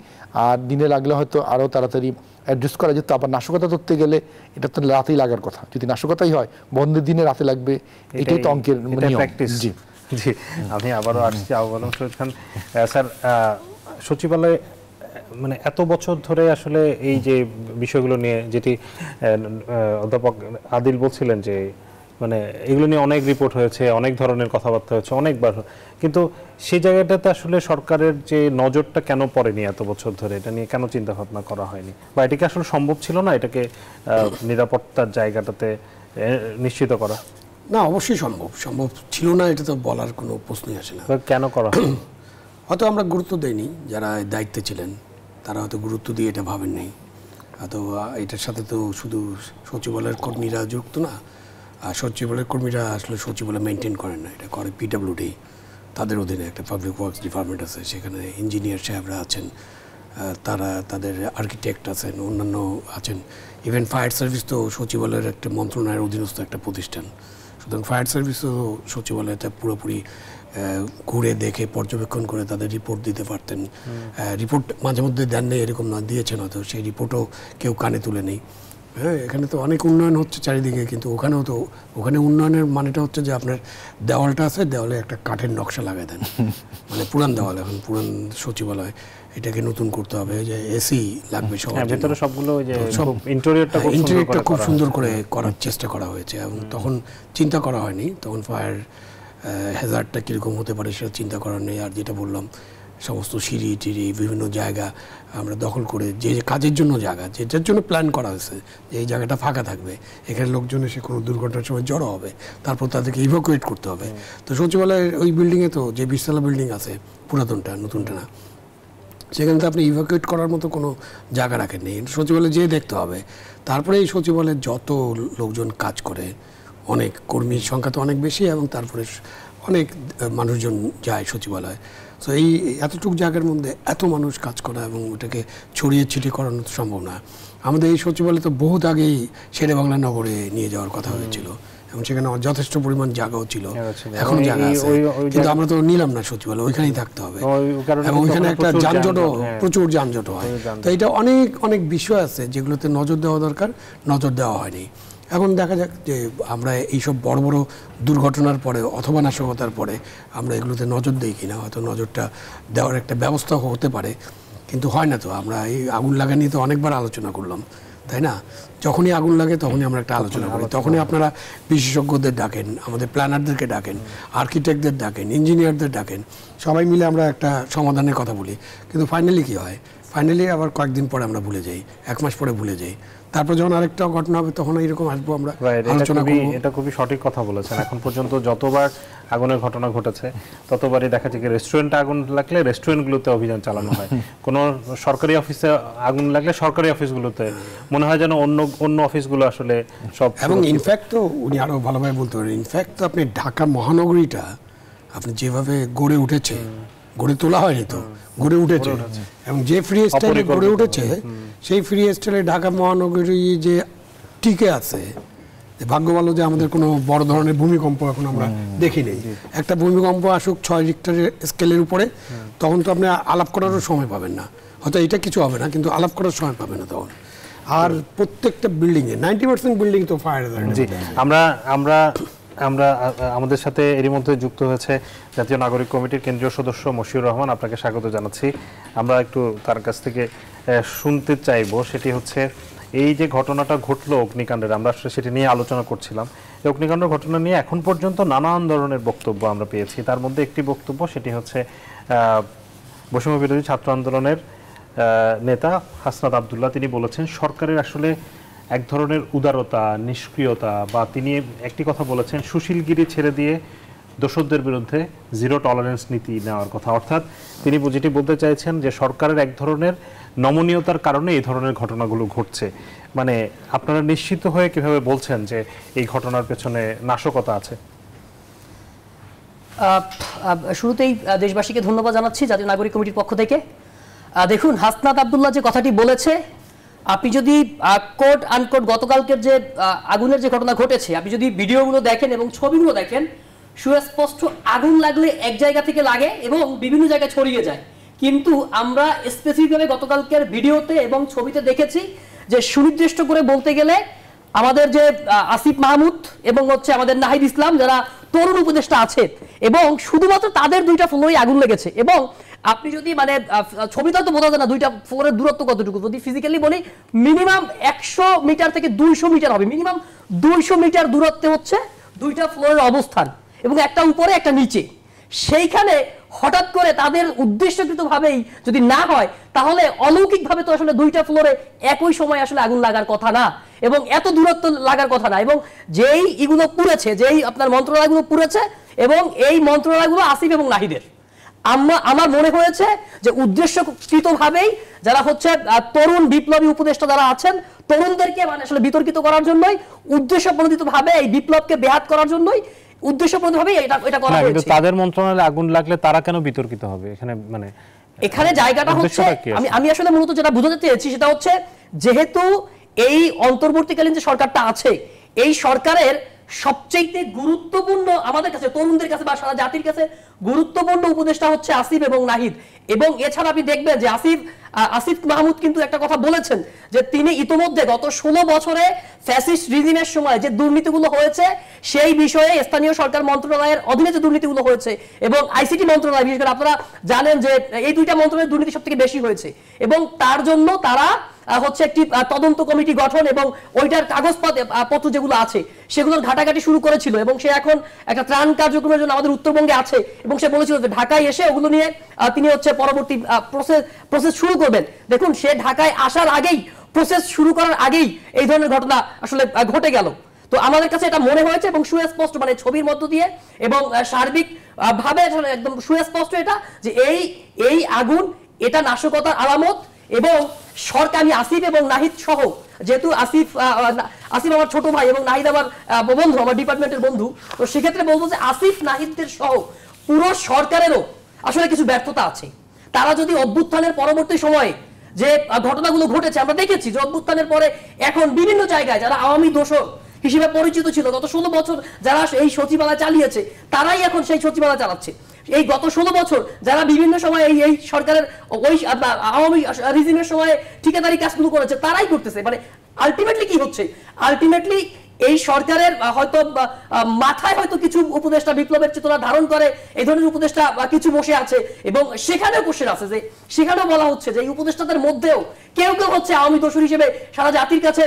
আর দিনে লাগলে হয়তো আরও তাড়াতাড়ি অ্যাডজাস্ট করা যেত। আবার নাশকতা ধরতে গেলে এটা তো রাতেই লাগার কথা, যদি নাশকতাই হয় বন্ধের দিনে রাতে লাগবে, এটাই তো অঙ্কের নিয়ম। জি জি, আমি আবারও আসছি আহ্বান শহীদ খান স্যার, সচিবালয়ে মানে এত বছর ধরে আসলে এই যে বিষয়গুলো নিয়ে যেটি অধ্যাপক আদিল বলছিলেন যে মানে এগুলো নিয়ে অনেক রিপোর্ট হয়েছে, অনেক ধরনের কথাবার্তা হয়েছে অনেকবার, কিন্তু সেই জায়গাটাতে আসলে সরকারের যে নজরটা কেন পড়েনি এত বছর ধরে, এটা নিয়ে কেন চিন্তা ভাবনা করা হয়নি, বা এটাকে আসলে সম্ভব ছিল না এটাকে নিরাপত্তার জায়গাটাতে নিশ্চিত করা? না, অবশ্যই সম্ভব ছিল না, এটা তো বলার কোনো প্রশ্নই আসে না। কেন করা হয়তো আমরা গুরুত্ব দেইনি, যারা দায়িত্বে ছিলেন তারা হয়তো গুরুত্ব দিয়ে এটা ভাবেন নাই, তো এটার সাথে তো শুধু সচিবালয়ের কর্মীরা যুক্ত না, আর সচিবালয়ের কর্মীরা আসলে সচিবালয় মেনটেন করেন না, এটা করে পিডব্লিউডি। তাদের অধীনে একটা পাবলিক ওয়ার্কস ডিপার্টমেন্ট আছে, সেখানে ইঞ্জিনিয়ার সাহেবরা আছেন, তারা তাদের আর্কিটেক্ট আছেন, অন্যান্য আছেন। ইভেন ফায়ার সার্ভিস তো সচিবালয়ের একটা মন্ত্রণালয়ের অধীনস্থ একটা প্রতিষ্ঠান, সুতরাং ফায়ার সার্ভিসও সচিবালয়তে পুরোপুরি ঘুরে দেখে পর্যবেক্ষণ করে তাদের রিপোর্ট দিতে পারতেন। রিপোর্ট মাঝে মধ্যে দেন নেই এরকম না, দিয়েছেন হয়তো, সেই রিপোর্টও কেউ কানে তুলে নেই। হ্যাঁ, এখানে তো অনেক উন্নয়ন হচ্ছে চারিদিকে, কিন্তু ওখানেও তো, ওখানে উন্নয়নের মানেটা হচ্ছে যে আপনার দেওয়ালটা আছে, দেওয়ালে একটা কাঠের নকশা লাগাই দেন, মানে পুরান দেওয়াল, এখন পুরান সচিবালয়, এটাকে নতুন করতে হবে, যে এসি লাগবে সবার, ভিতরে সবগুলো ওই যে সব ইন্টেরিয়রটা খুব সুন্দর করে করার চেষ্টা করা হয়েছে। এবং তখন চিন্তা করা হয়নি, তখন ফায়ার হ্যাজার্ডটা কীরকম হতে পারে সেটা চিন্তা করার নেই। আর যেটা বললাম, সমস্ত সিঁড়ি টিড়ি বিভিন্ন জায়গা আমরা দখল করে, যে কাজের জন্য জায়গা, যেটার জন্য প্ল্যান করা হয়েছে যে এই জায়গাটা ফাঁকা থাকবে, এখানে লোকজন এসে কোনো দুর্ঘটনার সময় জড়ো হবে, তারপর তাদেরকে ইভাকুয়েট করতে হবে। তো সচিবালয়ের ওই বিল্ডিংয়ে তো, যে 20 তলা বিল্ডিং আছে পুরাতনটা, নতুনটা না, সেখানে তো আপনি ইভাকুয়েট করার মতো কোনো জায়গা রাখেননি, সচিবালয়ে যেয়ে দেখতে হবে। তারপরে এই সচিবালয়ে যত লোকজন কাজ করে, অনেক কর্মীর সংখ্যা তো অনেক বেশি, এবং তারপরে অনেক মানুষজন যায় সচিবালয়। তো এই এতটুকু জায়গার মধ্যে এত মানুষ কাজ করা এবং ওটাকে ছড়িয়ে ছিটিয়ে করানো তো সম্ভব না। আমাদের এই সচিবালয় তো বহুত আগেই শেরে বাংলা নগরে নিয়ে যাওয়ার কথা হয়েছিল, এবং সেখানে যথেষ্ট পরিমাণ জায়গাও ছিল, এখন জায়গা আছে, কিন্তু আমরা তো নিলাম না সচিবালয়, ওইখানেই থাকতে হবে। এবং ওইখানে একটা যানজটও, প্রচুর যানজট হয়। তো এটা অনেক অনেক বিষয় আছে যেগুলোতে নজর দেওয়া দরকার, নজর দেওয়া হয়নি। এখন দেখা যাক যে আমরা এইসব বড় বড় দুর্ঘটনার পরে অথবা নাশকতার পরে আমরা এগুলোতে নজর দিই কিনা, হয়তো নজরটা দেওয়ার একটা ব্যবস্থা হতে পারে, কিন্তু হয় না তো। আমরা এই আগুন লাগা নিয়ে তো অনেকবার আলোচনা করলাম, তাই না? যখনই আগুন লাগে তখনই আমরা একটা আলোচনা করি, তখনই আপনারা বিশেষজ্ঞদের ডাকেন, আমাদের প্ল্যানারদেরকে ডাকেন, আর্কিটেক্টদের ডাকেন, ইঞ্জিনিয়ারদের ডাকেন, সবাই মিলে আমরা একটা সমাধানের কথা বলি। কিন্তু ফাইনালি কী হয়? ফাইনালি আবার কয়েকদিন পরে আমরা ভুলে যাই, 1 মাস পরে ভুলে যাই, তারপর যখন আরেকটা ঘটনা হবে তখন এইরকম আসবো আমরা আলোচনা করব। এটা খুবই সঠিক কথা বলেছেন। এখন পর্যন্ত যতবার আগুনের ঘটনা ঘটেছে ততবারই দেখা যায় রেস্টুরেন্টে আগুন লাগলে রেস্টুরেন্টগুলোতে অভিযান চালানো হয়, কোনো সরকারি অফিসে আগুন লাগলে সরকারি অফিসগুলোতে, মনে হয় যেন অন্য অফিসগুলো আসলে সব। এবং ইনফ্যাক্ট তো উনি আরো ভালোভাবে বলতে পারেন, ইনফ্যাক্ট তো আপনি ঢাকা মহানগরীটা আপনি যেভাবে গড়ে উঠেছে, গড়ে তোলা হয়নি তো, গড়ে উঠেছে, এবং যে ফ্রি স্টাইলে গড়ে উঠেছে সেই ফ্রি স্টাইলে ঢাকা মহানগরী যে টিকে আছে, ভাগ্য ভালো যে আমাদের কোনো বড় ধরনের ভূমিকম্প এখন আমরা দেখি নেই। একটা ভূমিকম্প আসুক 6 রিক্টারের স্কেলের উপরে, তখন তো আপনি আলাপ করারও সময় পাবেন না, হয়তো এটা কিছু হবে না, কিন্তু আলাপ করার সময় পাবেন না তখন। আর প্রত্যেকটা বিল্ডিংয়ে 90% বিল্ডিং তো ফায়ার হ্যাজার্ড। আমরা আমাদের সাথে এরই মধ্যে যুক্ত হয়েছে জাতীয় নাগরিক কমিটির কেন্দ্রীয় সদস্য মশিউর রহমান, আপনাকে স্বাগত জানাচ্ছি। আমরা একটু তার কাছ থেকে শুনতে চাইবো, সেটি হচ্ছে এই যে ঘটনাটা ঘটলো অগ্নিকাণ্ডের, আমরা আসলে সেটি নিয়ে আলোচনা করছিলাম। এই অগ্নিকাণ্ডের ঘটনা নিয়ে এখন পর্যন্ত নানান ধরনের বক্তব্য আমরা পেয়েছি, তার মধ্যে একটি বক্তব্য সেটি হচ্ছে বৈষম্য বিরোধী ছাত্র আন্দোলনের নেতা হাসনাত আব্দুল্লাহ। তিনি বলেছেন সরকারের আসলে এক ধরনের উদারতা, নিষ্ক্রিয়তা, বা তিনি একটি কথা বলেছেন, সুশীলগিরি ছেড়ে দিয়ে দোষরদের বিরুদ্ধে জিরো টলারেন্স নীতি নেওয়ার কথা। অর্থাৎ তিনি যেটি বলতে চাইছেন যে সরকারের এক ধরনের নমনীয়তার কারণে এই ধরনের ঘটনাগুলো ঘটছে। মানে আপনারা নিশ্চিত হয়ে কিভাবে বলছেন যে এই ঘটনার পেছনে নাশকতা আছে? শুরুতেই দেশবাসীকে ধন্যবাদ জানাচ্ছি জাতীয় নাগরিক কমিটির পক্ষ থেকে। দেখুন, হাসনাত আব্দুল্লাহ যে কথাটি বলেছে, আপনি যদি কোট আনকোট গতকালকের যে আগুনের যে ঘটনা ঘটেছে, আপনি যদি ভিডিওগুলো দেখেন এবং ছবিগুলো দেখেন, সুস্পষ্ট আগুন লাগলে এক জায়গা থেকে লাগে এবং বিভিন্ন জায়গায় ছড়িয়ে যায়। কিন্তু আমরা স্পেসিফিকভাবে গতকালকের ভিডিওতে এবং ছবিতে দেখেছি যে সুনির্দিষ্ট করে বলতে গেলে আমাদের যে আসিফ মাহমুদ এবং হচ্ছে আমাদের নাহিদ ইসলাম যারা তরুণ উপদেষ্টা আছে, এবং শুধুমাত্র তাদের 2টা ফ্লোরে আগুন লেগেছে। এবং আপনি যদি মানে ছবিটা তো বোঝা যায় না 2টা ফ্লোরের দূরত্ব কতটুকু, যদি ফিজিক্যালি বলি মিনিমাম 100 মিটার থেকে 200 মিটার হবে, মিনিমাম 200 মিটার দূরত্বে হচ্ছে 2টা ফ্লোরের অবস্থান, এবং একটা উপরে একটা নিচে। সেইখানে হঠাৎ করে তাদের উদ্দেশ্যকৃতভাবেই যদি না হয়, তাহলে অলৌকিকভাবে তো আসলে 2টা ফ্লোরে একই সময় আসলে আগুন লাগার কথা না, এবং এত দূরত্ব লাগার কথা না। এবং যেই এগুলো পুড়েছে, যেই আপনার মন্ত্রণালয়গুলো পুড়েছে, এবং এই মন্ত্রণালয়গুলো আসিফ এবং নাহিদের, আমার মনে হয়েছে যে উদ্দেশ্যকৃতভাবেই যারা হচ্ছে তরুণ বিপ্লবী উপদেষ্টা যারা আছেন, তরুণদেরকে মানে আসলে বিতর্কিত করার জন্যই, উদ্দেশ্যপ্রণোদিতভাবে এই বিপ্লবকে ব্যাহত করার জন্যই উদ্দেশ্যপ্রণোদিতভাবে এটা করা কিন্তু হয়েছে। তাদের মন্ত্রণালয়ে আগুন লাগলে তারা কেন বিতর্কিত হবে এখানে? মানে এখানে জায়গাটা হচ্ছে, আমি আসলে মূলত যেটা বোঝাতে চেয়েছি সেটা হচ্ছে, যেহেতু এই অন্তর্বর্তীকালীন যে সরকারটা আছে, এই সরকারের সবচেয়ে গুরুত্বপূর্ণ আমাদের কাছে, তরুণদের কাছে বা সারা জাতির কাছে গুরুত্বপূর্ণ উপদেষ্টা হচ্ছে আসিফ এবং নাহিদ। এবং এছাড়া আপনি দেখবেন যে আসিফ মাহমুদ কিন্তু একটা কথা বলেছেন যে তিনি ইতোমধ্যে গত 16 বছরে ফ্যাসিস্ট রিজিমের সময় যে দুর্নীতিগুলো হয়েছে সেই বিষয়ে স্থানীয় সরকার মন্ত্রণালয়ের অধীনে যে দুর্নীতিগুলো হয়েছে এবং আইসিটি মন্ত্রণালয়, বিশেষ করে আপনারা জানেন যে এই দুইটা মন্ত্রণালয়ের দুর্নীতি সবথেকে বেশি হয়েছে, এবং তার জন্য তারা হচ্ছে একটি তদন্ত কমিটি গঠন এবং ওইটার কাগজপত্র যেগুলো আছে সেগুলোর ঘাটাঘাটি শুরু করেছিল। এবং সে এখন একটা ত্রাণ কার্যক্রমের জন্য আমাদের উত্তরবঙ্গে আছে, এবং সে বলেছিল যে ঢাকায় এসে ওগুলো নিয়ে তিনি হচ্ছে পরবর্তী প্রসেস শুরু করবেন। দেখুন, সে ঢাকায় আসার আগেই, প্রসেস শুরু করার আগেই এই ধরনের ঘটনা আসলে ঘটে গেল। তো আমাদের কাছে এটা মনে হয়েছে এবং সুস্পষ্ট, মানে ছবির মধ্য দিয়ে এবং সার্বিক ভাবে একদম সুস্পষ্ট এটা যে এই আগুন এটা নাশকতার আলামত। এবং সরকার, আমি আসিফ এবং নাহিদ সহ, যেহেতু আসিফ আমার ছোট ভাই এবং নাহিদ আমার বন্ধু, আমার ডিপার্টমেন্টের বন্ধু, তো সেক্ষেত্রে বলবো যে আসিফ নাহিদদের সহ পুরো সরকারেরও আসলে কিছু ব্যর্থতা আছে। তারা যদি অভ্যুত্থানের পরবর্তী সময়ে যে ঘটনাগুলো ঘটেছে, আমরা দেখেছি যে অভ্যুত্থানের পরে এখন বিভিন্ন জায়গায় যারা আওয়ামী দোসর হিসেবে পরিচিত ছিল, গত 16 বছর যারা এই সচিবালয় চালিয়েছে, তারাই এখন সেই সচিবালয় চালাচ্ছে। এই গত 16 বছর যারা বিভিন্ন সময় এই সরকারের ওই আওয়ামী রিজিমের সময় ঠিকাদারি কাজগুলো করেছে, তারাই করতেছে। মানে আলটিমেটলি কি হচ্ছে? আলটিমেটলি এই সরকারের হয়তো মাথায় হয়তো কিছু উপদেষ্টা বিপ্লবের চেতনা ধারণ করে, এই ধরনের উপদেষ্টা কিছু বসে আছে, এবং সেখানেও কোশ্চেন আছে যে সেখানেও বলা হচ্ছে যে এই উপদেষ্টাদের মধ্যেও কেউ কেউ হচ্ছে আওয়ামী দোসর হিসেবে সারা জাতির কাছে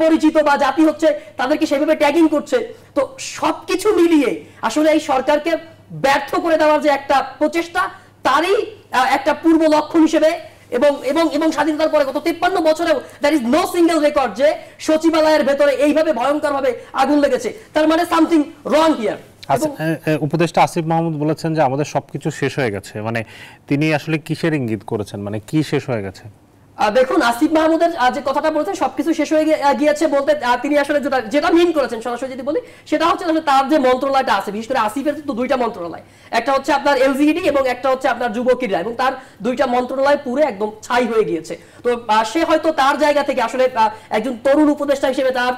পরিচিত, বা জাতি হচ্ছে তাদেরকে সেভাবে ট্যাগিং করছে। তো সবকিছু মিলিয়ে আসলে এই সরকারকে ব্যর্থ করে দেওয়ার যে একটা প্রচেষ্টা, তারই একটা পূর্ব লক্ষণ হিসেবে, এবং স্বাধীনতার পরে গত 53 বছরেও there is no single record যে সচিবালয়ের ভেতরে এইভাবে ভয়ঙ্কর ভাবে আগুন লেগেছে। তার মানে সামথিং রং হিয়ার। উপদেষ্টা আসিফ মাহমুদ বলেছেন যে আমাদের সবকিছু শেষ হয়ে গেছে, মানে তিনি আসলে কিসের ইঙ্গিত করেছেন, মানে কি শেষ হয়ে গেছে? দেখুন, আসিফ মাহমুদের যে কথাটা বলেছেন সবকিছু শেষ হয়ে গিয়েছে বলতে তিনি আসলে যেটা মিন করেছেন সরাসরি যদি বলি, সেটা হচ্ছে আসলে তার যে মন্ত্রণালয়টা আছে, বিশেষ করে আসিফের তো দুইটা মন্ত্রণালয়, একটা হচ্ছে আপনার এলজিইডি এবং একটা হচ্ছে আপনার যুব ক্রীড়া, এবং তার দুইটা মন্ত্রণালয় পুরো একদম ছাই হয়ে গিয়েছে। তো সে হয়তো তার জায়গা থেকে আসলে একজন তরুণ উপদেষ্টা হিসেবে তার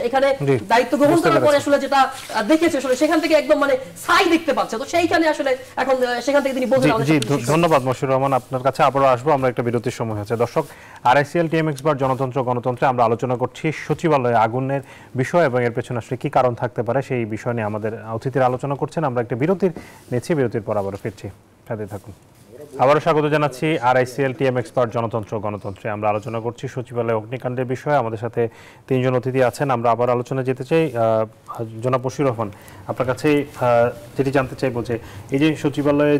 এখানে দায়িত্ব গ্রহণ করার পরে আসলে যেটা দেখেছে আসলে সেখান থেকে একদম মানে ছাই দেখতে পাচ্ছে। তো সেইখানে আসলে এখন সেখান থেকে তিনি বলছেন। ধন্যবাদ মশিউর রহমান, আপনার কাছে আবারও আসবো। আমরা একটা বিরতির সময় হচ্ছে। দর্শক, RICL TMX বার জনতন্ত্র গণতন্ত্রে আমরা আলোচনা করছি সচিবালয়ে আগুনের বিষয় এবং এর পেছনে আসলে কি কারণ থাকতে পারে সেই বিষয় নিয়ে আমাদের অতিথিরা আলোচনা করছেন। আমরা একটা বিরতির নিচ্ছি, বিরতির পর আবারও ফিরছি, সাথে থাকুন। আবারও স্বাগত জানাচ্ছি RICL TMX বার জনতন্ত্র গণতন্ত্রে। আমরা আলোচনা করছি সচিবালয় অগ্নিকাণ্ডের বিষয়ে। আমাদের সাথে 3 জন অতিথি আছেন। আমরা আবার আলোচনা যেতে চাই। জনাব মশিউর রহমান, আপনার কাছে যেটি জানতে চাইবো যে এই যে সচিবালয়ে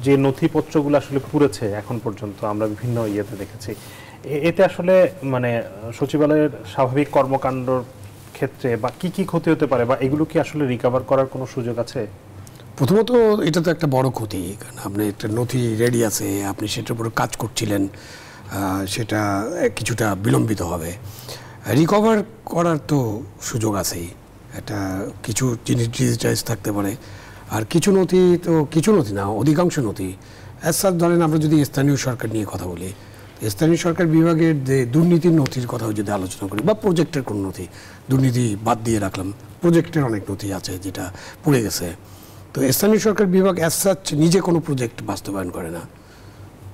যে নথিপত্রগুলো আসলে পুড়েছে এখন পর্যন্ত, আমরা বিভিন্ন ইয়েতে দেখেছি, এতে আসলে মানে সচিবালয়ের স্বাভাবিক কর্মকাণ্ডর ক্ষেত্রে বা কি কি ক্ষতি হতে পারে, বা এগুলো কি আসলে রিকভার করার কোনো সুযোগ আছে? প্রথমত এটা তো একটা বড় ক্ষতি, কারণ আপনি একটা নথি রেডি আছে, আপনি সেটার উপরে কাজ করছিলেন, সেটা কিছুটা বিলম্বিত হবে। রিকভার করার তো সুযোগ আছেই, একটা কিছু জিনিস ডিজিটাইজ থাকতে পারে, আর কিছু নথি তো, কিছু নথি না, অধিকাংশ নথি অ্যাজ ধরেন আমরা যদি স্থানীয় সরকার নিয়ে কথা বলি, স্থানীয় সরকার বিভাগের যে দুর্নীতির নথির কথাও যদি আলোচনা করি, বা প্রজেক্টের কোনো নথি, দুর্নীতি বাদ দিয়ে রাখলাম, প্রজেক্টের অনেক নথি আছে যেটা পুড়ে গেছে। তো স্থানীয় সরকার বিভাগ অ্যাজ সাচ নিজে কোনো প্রজেক্ট বাস্তবায়ন করে না,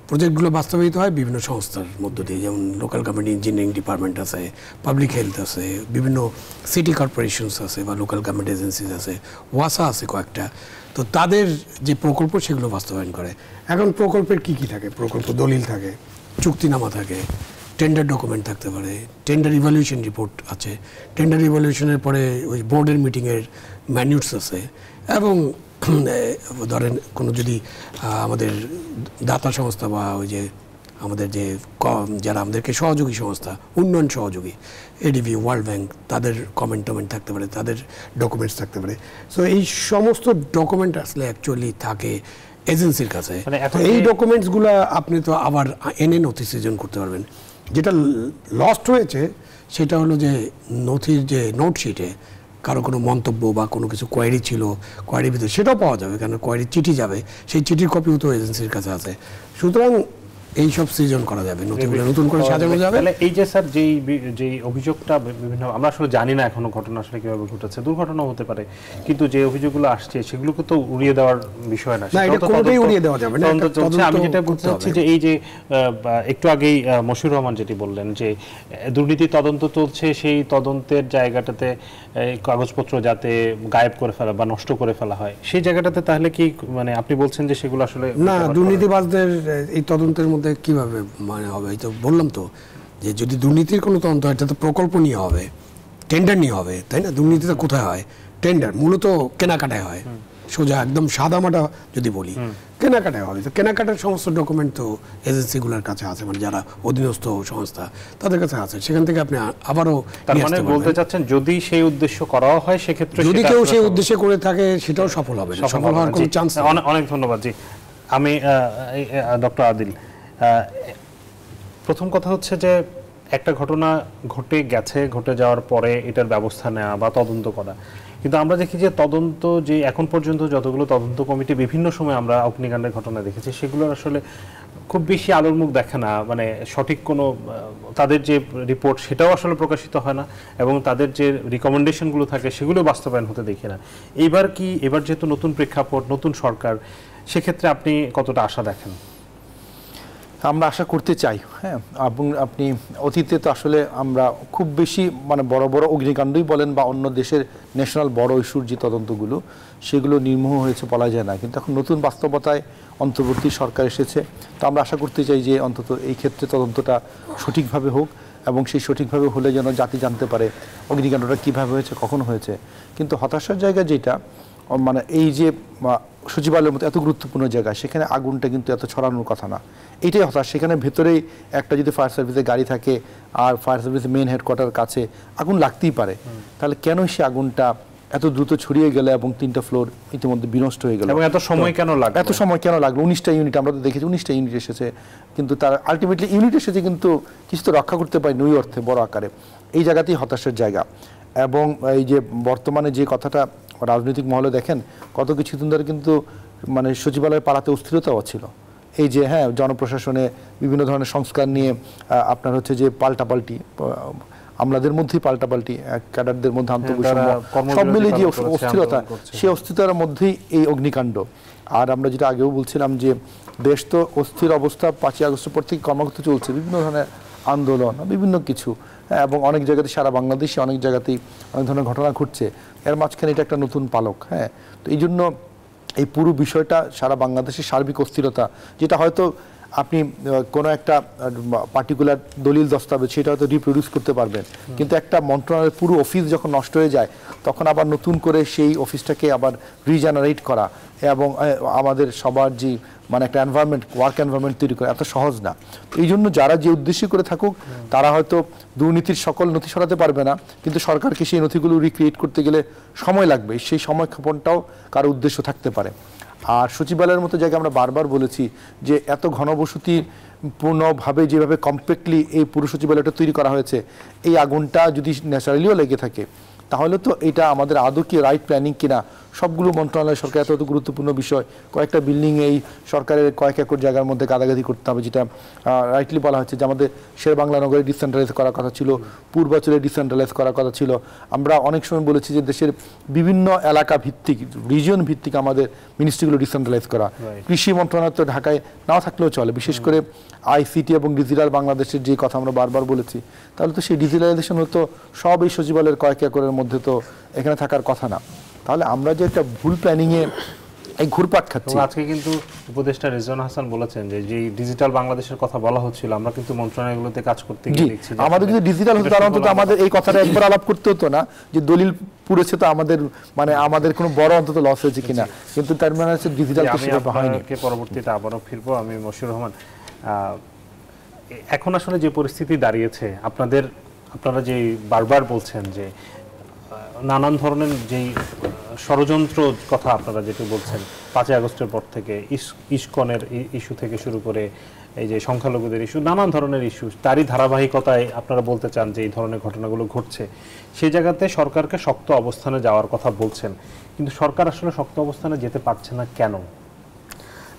প্রজেক্টগুলো বাস্তবায়িত হয় বিভিন্ন সংস্থার মধ্য দিয়ে, যেমন লোকাল গভর্নমেন্ট ইঞ্জিনিয়ারিং ডিপার্টমেন্ট আছে, পাবলিক হেলথ আছে, বিভিন্ন সিটি কর্পোরেশনস আছে বা লোকাল গভর্নমেন্ট এজেন্সিজ আছে, ওয়াসা আছে কয়েকটা। তো তাদের যে প্রকল্প সেগুলো বাস্তবায়ন করে। এখন প্রকল্পের কি কি থাকে? প্রকল্প দলিল থাকে, চুক্তিনামা থাকে, টেন্ডার ডকুমেন্ট থাকতে পারে, টেন্ডার ইভ্যালুয়েশন রিপোর্ট আছে, টেন্ডার ইভ্যালুয়েশনের পরে ওই বোর্ডের মিটিংয়ের ম্যানিউটস আছে, এবং ধরেন কোনো যদি আমাদের দাতা সংস্থা বা ওই যে আমাদের যে যারা আমাদেরকে সহযোগী সংস্থা, উন্নয়ন সহযোগী, এডিবি, ওয়ার্ল্ড ব্যাংক, তাদের কমেন্ট থাকতে পারে, তাদের ডকুমেন্টস থাকতে পারে। সো এই সমস্ত ডকুমেন্ট আসলে অ্যাকচুয়ালি থাকে এজেন্সির কাছে। এই ডকুমেন্টসগুলো আপনি তো আবার এনে নথি সৃজন করতে পারবেন। যেটা লস্ট হয়েছে সেটা হলো যে নথির যে নোটশিটে কারো কোনো মন্তব্য বা কোনো কিছু কোয়ারি ছিল, কোয়ারির ভিতরে সেটাও পাওয়া যাবে, কারণ কোয়ারির চিঠি যাবে, সেই চিঠির কপিও তো এজেন্সির কাছে আছে। সুতরাং এইসব সৃজন করা যাবে, নতুন করে সাজানো যাবে। এই যে স্যার যেই অভিযোগটা বিভিন্ন, আমরা আসলে জানি না এখনো ঘটনা আসলে কিভাবে ঘটেছে, দুর্ঘটনা হতে পারে, কিন্তু যে অভিযোগগুলো আসছে সেগুলোকে তো উড়িয়ে দেওয়ার বিষয় না, এটা কোনোটাই উড়িয়ে দেওয়া যাবে না। আমি যেটা বলতে চাচ্ছি যে এই যে একটু আগেই মশিউর রহমান যেটি বললেন যে দুর্নীতি তদন্ত চলছে, সেই তদন্তের জায়গাটাতে কাগজপত্র যাতে গায়েব করে ফেলা বা নষ্ট করে ফেলা হয়, সেই জায়গাটাতে তাহলে কি মানে আপনি বলছেন যে সেগুলো আসলে না, দুর্নীতিবাজদের এই তদন্তের মধ্যে কিভাবে মানে হবে? এই তো বললাম তো যে যদি দুর্নীতির কোনো তদন্ত হয়, এটা তো প্রকল্প নিয়ে হবে, টেন্ডার নিয়ে হবে, তাই না? দুর্নীতিটা কোথায় হয়? টেন্ডার, মূলত কেনাকাটায় হয়। সোজা একদম সাদামাটা যদি বলি, কেনাকাটায় হবে। তো কেনাকাটার সমস্ত ডকুমেন্ট তো এজেন্সিগুলোর কাছে আছে, মানে যারা অধীনস্থ সংস্থা তাদের কাছে আছে, সেখান থেকে আপনি আবারও তার মানে বলতে চাচ্ছেন যদি সেই উদ্দেশ্য করা হয় সেক্ষেত্রে, যদি কেউ সেই উদ্দেশ্যে করে থাকে সেটাও সফল হবে, সফল হওয়ার কোনো চান্স নেই। অনেক ধন্যবাদ। জি, আমি ডক্টর আদিল, প্রথম কথা হচ্ছে যে একটা ঘটনা ঘটে যাওয়ার পরে এটার ব্যবস্থা নেওয়া বা তদন্ত করা, কিন্তু আমরা দেখি যে তদন্ত যে এখন পর্যন্ত যতগুলো তদন্ত কমিটি বিভিন্ন সময় আমরা অগ্নিকাণ্ডের ঘটনা দেখেছি, সেগুলোর আসলে খুব বেশি আলোর মুখ দেখে না, মানে সঠিক কোনো তাদের যে রিপোর্ট সেটাও আসলে প্রকাশিত হয় না, এবং তাদের যে রিকমেন্ডেশনগুলো থাকে সেগুলো বাস্তবায়ন হতে দেখি না। এবার যেহেতু নতুন প্রেক্ষাপট, নতুন সরকার, সেক্ষেত্রে আপনি কতটা আশা দেখেন? আমরা আশা করতে চাই, হ্যাঁ। এবং আপনি অতীতে তো আসলে আমরা খুব বেশি মানে বড় বড় অগ্নিকাণ্ডই বলেন বা অন্য দেশের ন্যাশনাল বড় ইস্যুর যে তদন্তগুলো সেগুলো নির্মূহ হয়েছে বলা যায় না, কিন্তু এখন নতুন বাস্তবতায় অন্তর্বর্তী সরকার এসেছে। তো আমরা আশা করতে চাই যে অন্তত এই ক্ষেত্রে তদন্তটা সঠিকভাবে হোক, এবং সেই সঠিকভাবে হলে যেন জাতি জানতে পারে অগ্নিকাণ্ডটা কীভাবে হয়েছে, কখন হয়েছে। কিন্তু হতাশার জায়গা যেটা, মানে এই যে সচিবালয়ের মতো এত গুরুত্বপূর্ণ জায়গা, সেখানে আগুনটা কিন্তু এত ছড়ানোর কথা না, এইটাই হতাশ। সেখানে ভেতরেই একটা যদি ফায়ার সার্ভিসের গাড়ি থাকে আর ফায়ার সার্ভিসের মেইন হেডকোয়ার্টার কাছে আগুন লাগতেই পারে, তাহলে কেন সে আগুনটা এত দ্রুত ছড়িয়ে গেল এবং 3টা ফ্লোর ইতিমধ্যে বিনষ্ট হয়ে গেল, এবং এত সময় কেন লাগলো? 19টা ইউনিট, আমরা তো দেখেছি 19টা ইউনিট এসেছে, কিন্তু তার আলটিমেটলি ইউনিট এসেছে কিন্তু কিছু তো রক্ষা করতে পারেনি ওই অর্থে বড় আকারে। এই জায়গাতেই হতাশার জায়গা। এবং এই যে বর্তমানে যে কথাটা রাজনৈতিক মহলে দেখেন, কত কিছুদিন ধরে কিন্তু মানে সচিবালয় পাড়াতে অস্থিরতাও ছিল। এই যে হ্যাঁ, জনপ্রশাসনে বিভিন্ন ধরনের সংস্কার নিয়ে আপনার হচ্ছে যে পাল্টাপাল্টি, আমলাদের মধ্যেই পাল্টাপাল্টি, ক্যাডারদের মধ্যে আন্তঃবৈষম্য, সব মিলিয়ে যে অস্থিরতা, সেই অস্থিরতার মধ্যেই এই অগ্নিকাণ্ড। আর আমরা যেটা আগেও বলছিলাম যে দেশ তো অস্থির অবস্থা 5ই আগস্টের পর থেকে ক্রমাগত চলছে, বিভিন্ন ধরনের আন্দোলন, বিভিন্ন কিছু, এবং অনেক জায়গাতে সারা বাংলাদেশে অনেক জায়গাতেই অনেক ধরনের ঘটনা ঘটছে। এর মাঝখানে এটা একটা নতুন পালক, হ্যাঁ। তো এই জন্য এই পুরো বিষয়টা সারা বাংলাদেশের সার্বিক অস্থিরতা, যেটা হয়তো আপনি কোনো একটা পার্টিকুলার দলিল দস্তাবেজ সেটা হয়তো রিপ্রডিউস করতে পারবেন, কিন্তু একটা মন্ত্রণালয়ের পুরো অফিস যখন নষ্ট হয়ে যায়, তখন আবার নতুন করে সেই অফিসটাকে আবার রিজেনারেট করা এবং আমাদের সবার যে মানে একটা এনভায়রনমেন্ট, ওয়ার্ক এনভায়রনমেন্ট তৈরি করা এত সহজ না। এই জন্য যারা যে উদ্দেশ্য করে থাকুক, তারা হয়তো দুর্নীতির সকল নথি সরাতে পারবে না, কিন্তু সরকারকে সেই নথিগুলো রিক্রিয়েট করতে গেলে সময় লাগবে, সেই সময় ক্ষেপণটাও কারো উদ্দেশ্য থাকতে পারে। আর সচিবালয়ের মতো জায়গায় আমরা বারবার বলেছি যে এত ঘনবসতি পূর্ণভাবে যেভাবে কমপ্লিটলি এই পুরো সচিবালয়টা তৈরি করা হয়েছে, এই আগুনটা যদি ন্যাচারালিও লেগে থাকে, তাহলে তো এটা আমাদের আদৌ কি রাইট প্ল্যানিং কিনা, সবগুলো মন্ত্রণালয় সরকার এত গুরুত্বপূর্ণ বিষয়, কয়েকটা বিল্ডিং এই সরকারের কয়েক একর জায়গার মধ্যে গাদাগাদি করতে হবে, যেটা রাইটলি বলা হচ্ছে যে আমাদের শেরবাংলা নগরে ডিসেন্ট্রালাইজ করার কথা ছিল, পূর্বাঞ্চলে ডিসেন্ট্রালাইজ করার কথা ছিল। আমরা অনেক সময় বলেছি যে দেশের বিভিন্ন এলাকা ভিত্তিক, রিজিয়ন ভিত্তিক আমাদের মিনিস্ট্রিগুলো ডিসেন্ট্রালাইজ করা। কৃষি মন্ত্রণালয় তো ঢাকায় নাও থাকলেও চলে, বিশেষ করে আইসিটি এবং ডিজিটাল বাংলাদেশের যে কথা আমরা বারবার বলেছি, তাহলে তো সেই ডিজিটালাইজেশন হতো সব এই সচিবালয়ের কয়েক একরের মধ্যে, তো এখানে থাকার কথা না। তাহলে আমরা যে একটা ভুল প্ল্যানিংয়ে এই ঘুরপাক খাচ্ছি। আজকে কিন্তু উপদেষ্টা রিজওয়ান হাসান বলেছেন যে যে ডিজিটাল বাংলাদেশের কথা বলা হচ্ছিল, আমরা কিন্তু মন্ত্রণালয়গুলোতে কাজ করতে গিয়ে দেখছি আমাদের যদি ডিজিটাল হতো তাহলে অন্তত আমাদের এই কথাটা একবার আলাপ করতে হতো না যে দলিল পুড়েছে, তো আমাদের মানে আমাদের কোনো বড় অন্তত লস হয়েছে কিনা, কিন্তু তার মানে হচ্ছে ডিজিটাল তো সেটা হয়নি। পরবর্তীতে আবারও ফিরবো। আমি মশিউর রহমান, এখন আসলে যে পরিস্থিতি দাঁড়িয়েছে আপনারা যে বারবার বলছেন যে নানান ধরনের যেই ষড়যন্ত্র কথা আপনারা যেটা বলছেন 5 আগস্টের পর থেকে ইসকনের ইস্যু থেকে শুরু করে এই যে সংখ্যালঘুদের ইস্যু, নানান ধরনের ইস্যু, তারই ধারাবাহিকতায় আপনারা বলতে চান যে এই ধরনের ঘটনাগুলো ঘটছে, সেই জায়গাতে সরকারকে শক্ত অবস্থানে যাওয়ার কথা বলছেন, কিন্তু সরকার আসলে শক্ত অবস্থানে যেতে পারছে না কেন?